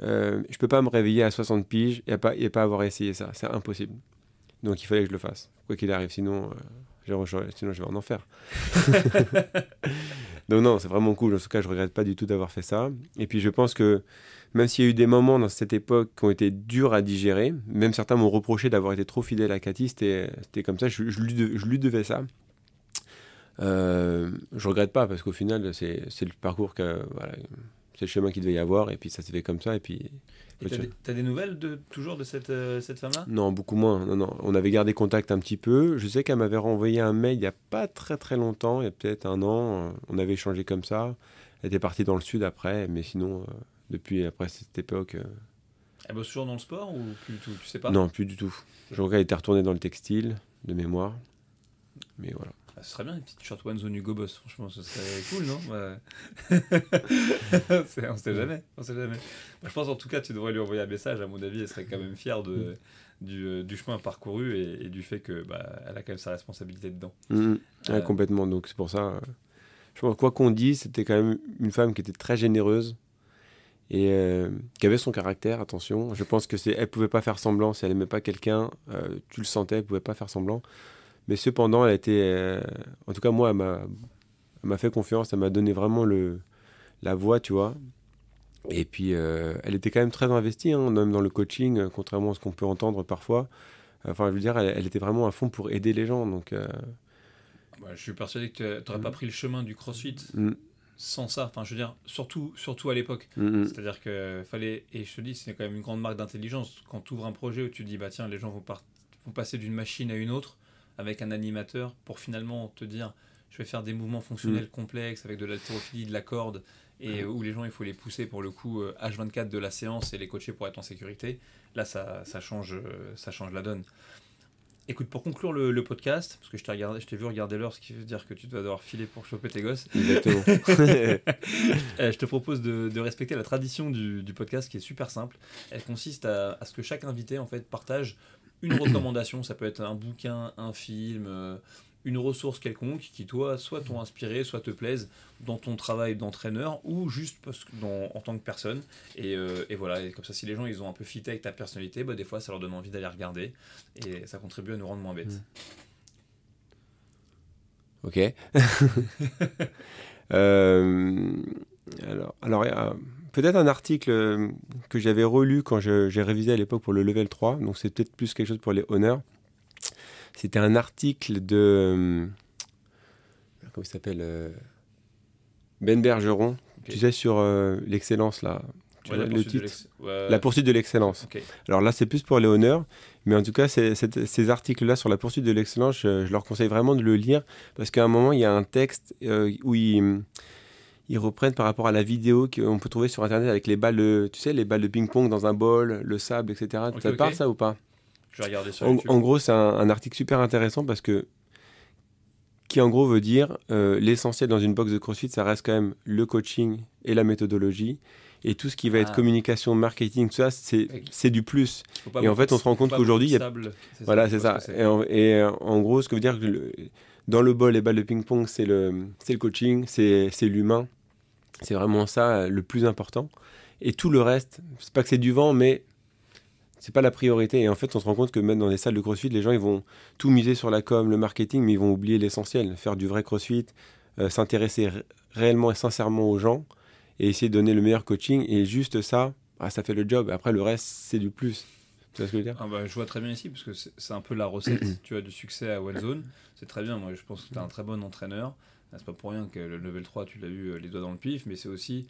je peux pas me réveiller à 60 piges et pas avoir essayé ça. C'est impossible. Donc, il fallait que je le fasse. Quoi qu'il arrive, sinon je vais en enfer. Donc non, c'est vraiment cool. En tout cas, je regrette pas du tout d'avoir fait ça. Et puis, je pense que même s'il y a eu des moments dans cette époque qui ont été durs à digérer, même certains m'ont reproché d'avoir été trop fidèle à Cathy, c'était comme ça, je lui devais ça. Je regrette pas parce qu'au final, c'est le parcours c'est le chemin qu'il devait y avoir et puis ça s'est fait comme ça. Et puis. Et t'as des nouvelles toujours de cette femme-là? Non, beaucoup moins. Non. On avait gardé contact un petit peu. Je sais qu'elle m'avait renvoyé un mail il n'y a pas très très longtemps, il y a peut-être 1 an. On avait échangé comme ça. Elle était partie dans le sud après, mais sinon, depuis après cette époque. Elle bosse toujours dans le sport ou plus du tout? Tu sais pas? Non, plus du tout. Je crois qu'elle était retournée dans le textile, de mémoire. Mais voilà. Ah, ce serait bien une petite short One Zone Hugo Boss, franchement, ce serait cool, non? Ouais. On sait jamais, on sait jamais. Moi, je pense en tout cas, tu devrais lui envoyer un message, à mon avis, elle serait quand même fière du chemin parcouru et du fait que elle a quand même sa responsabilité dedans. Ouais, complètement, donc c'est pour ça. Je pense, quoi qu'on dise, c'était quand même une femme qui était très généreuse et qui avait son caractère, attention. Je pense que elle pouvait pas faire semblant, si elle aimait pas quelqu'un, tu le sentais, elle pouvait pas faire semblant. Mais cependant, elle a été, en tout cas moi, elle m'a fait confiance, elle m'a donné vraiment la voix, tu vois. Et puis, elle était quand même très investie, hein, même dans le coaching, contrairement à ce qu'on peut entendre parfois. Enfin, je veux dire, elle était vraiment à fond pour aider les gens. Donc, je suis persuadé que tu n'aurais pas pris le chemin du CrossFit sans ça. Enfin, je veux dire, surtout à l'époque. C'est-à-dire que fallait, et je te dis, c'est quand même une grande marque d'intelligence. Quand tu ouvres un projet où tu te dis, bah tiens, les gens vont passer d'une machine à une autre avec un animateur pour finalement te dire, je vais faire des mouvements fonctionnels complexes avec de l'haltérophilie, de la corde, et où les gens, il faut les pousser pour le coup H24 de la séance et les coacher pour être en sécurité. Là, ça change la donne. Écoute, pour conclure le podcast, parce que je t'ai vu regarder l'heure, ce qui veut dire que tu dois devoir filer pour choper tes gosses. Exactement. Je te propose de respecter la tradition du podcast qui est super simple. Elle consiste à ce que chaque invité en fait partage une recommandation. Ça peut être un bouquin, un film, une ressource quelconque qui toi soit t'ont inspiré, soit te plaise dans ton travail d'entraîneur ou juste en tant que personne. Et voilà, et comme ça si les gens ils ont un peu fité avec ta personnalité, des fois ça leur donne envie d'aller regarder et ça contribue à nous rendre moins bêtes. Ok. Alors peut-être un article que j'avais relu quand j'ai révisé à l'époque pour le level 3, donc c'est peut-être plus quelque chose pour les honneurs. C'était un article de... comment il s'appelle Ben Bergeron, okay. Tu sais, sur l'excellence, là. Le titre La poursuite de l'excellence. Okay. Alors là, c'est plus pour les honneurs, mais en tout cas, ces articles-là sur la poursuite de l'excellence, je leur conseille vraiment de le lire, parce qu'à un moment, il y a un texte où ils reprennent par rapport à la vidéo qu'on peut trouver sur Internet avec les balles, tu sais, les balles de ping-pong dans un bol, le sable, etc. Okay, ça te parle, ça, ou pas? Je vais regarder sur YouTube. En gros, c'est un article super intéressant parce que qui en gros veut dire l'essentiel dans une box de CrossFit, ça reste quand même le coaching et la méthodologie. Et tout ce qui va être communication, marketing, tout ça, c'est du plus. Et en fait, on se rend compte qu'aujourd'hui, il y a... Voilà, c'est ça. Et en gros, ce que veut dire que dans le bol, les balles de ping-pong, c'est le coaching, c'est l'humain. C'est vraiment ça le plus important. Et tout le reste, c'est pas que c'est du vent, mais c'est pas la priorité. Et en fait, on se rend compte que même dans les salles de CrossFit, les gens, ils vont tout miser sur la com, le marketing, mais ils vont oublier l'essentiel. Faire du vrai CrossFit, s'intéresser réellement et sincèrement aux gens et essayer de donner le meilleur coaching. Et juste ça, ça fait le job. Après, le reste, c'est du plus. Tu vois ce que je veux dire? Je vois très bien ici, parce que c'est un peu la recette du succès à One Zone. C'est très bien. Moi, je pense que tu es un très bon entraîneur. C'est pas pour rien que le level 3, tu l'as eu les doigts dans le pif, mais c'est aussi...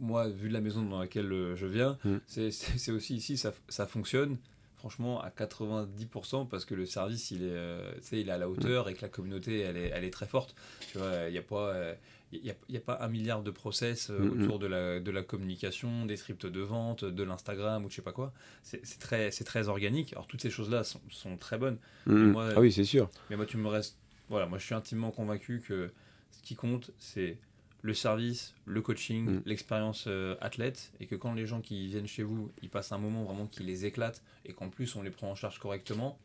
Moi, vu de la maison dans laquelle je viens, c'est aussi ici, ça fonctionne franchement à 90% parce que le service, il est à la hauteur et que la communauté, elle est très forte. Tu vois, il n'y a pas un milliard de process autour de la communication, des scripts de vente, de l'Instagram ou je sais pas quoi. C'est très organique. Alors, toutes ces choses-là sont très bonnes. Moi, ah oui, c'est sûr. Mais moi, tu me restes... Voilà, moi, je suis intimement convaincu que ce qui compte, c'est le service, le coaching, l'expérience athlète, et que quand les gens qui viennent chez vous, ils passent un moment vraiment qui les éclate, et qu'en plus on les prend en charge correctement,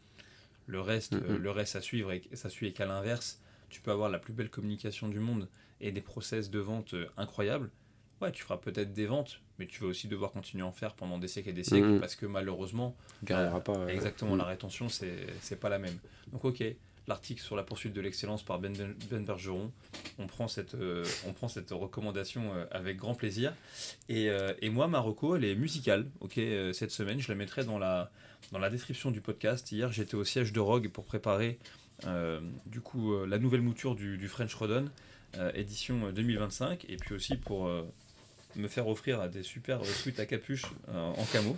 le reste à suivre, et ça suit, et qu'à l'inverse, tu peux avoir la plus belle communication du monde et des process de vente incroyables. Ouais, tu feras peut-être des ventes, mais tu vas aussi devoir continuer à en faire pendant des siècles et des siècles, parce que malheureusement, exactement, la rétention, c'est pas la même. Donc ok, l'article sur la poursuite de l'excellence par Ben Bergeron. On prend cette recommandation avec grand plaisir. Et moi, ma reco, elle est musicale. Cette semaine, je la mettrai dans la description du podcast. Hier, j'étais au siège de Rogue pour préparer la nouvelle mouture du French Rodon, édition 2025. Et puis aussi pour me faire offrir des super sweats à capuche en camo.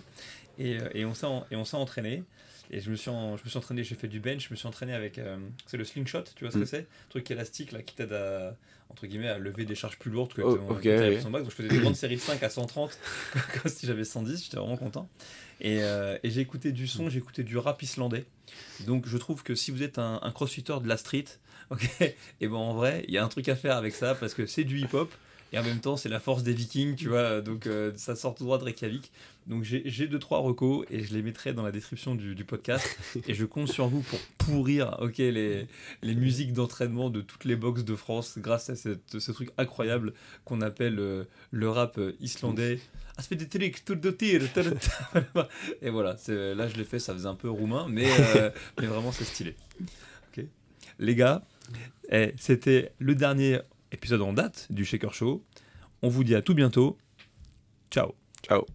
Et on s'est entraîné. Et je me suis entraîné, j'ai fait du bench, je me suis entraîné avec c'est le slingshot, tu vois ce que c'est, truc élastique là qui t'aide à entre guillemets à lever des charges plus lourdes que avec son bac. Donc je faisais des grandes séries de 5 à 130 comme si j'avais 110, j'étais vraiment content. Et j'ai écouté du son, j'ai écouté du rap islandais. Donc je trouve que si vous êtes un crossfitter de la street, OK, et ben en vrai, il y a un truc à faire avec ça parce que c'est du hip-hop. Et en même temps, c'est la force des Vikings, tu vois. Donc, ça sort tout droit de Reykjavik. Donc, j'ai 2-3 recos et je les mettrai dans la description du podcast. Et je compte sur vous pour pourrir, OK, les musiques d'entraînement de toutes les box de France grâce à ce truc incroyable qu'on appelle le rap islandais. Ah, ça fait des trucs, tout de tir. Et voilà, là, je l'ai fait, ça faisait un peu roumain, mais vraiment, c'est stylé. OK. Les gars, c'était le dernier épisode en date du Shaker Show. On vous dit à tout bientôt. Ciao. Ciao.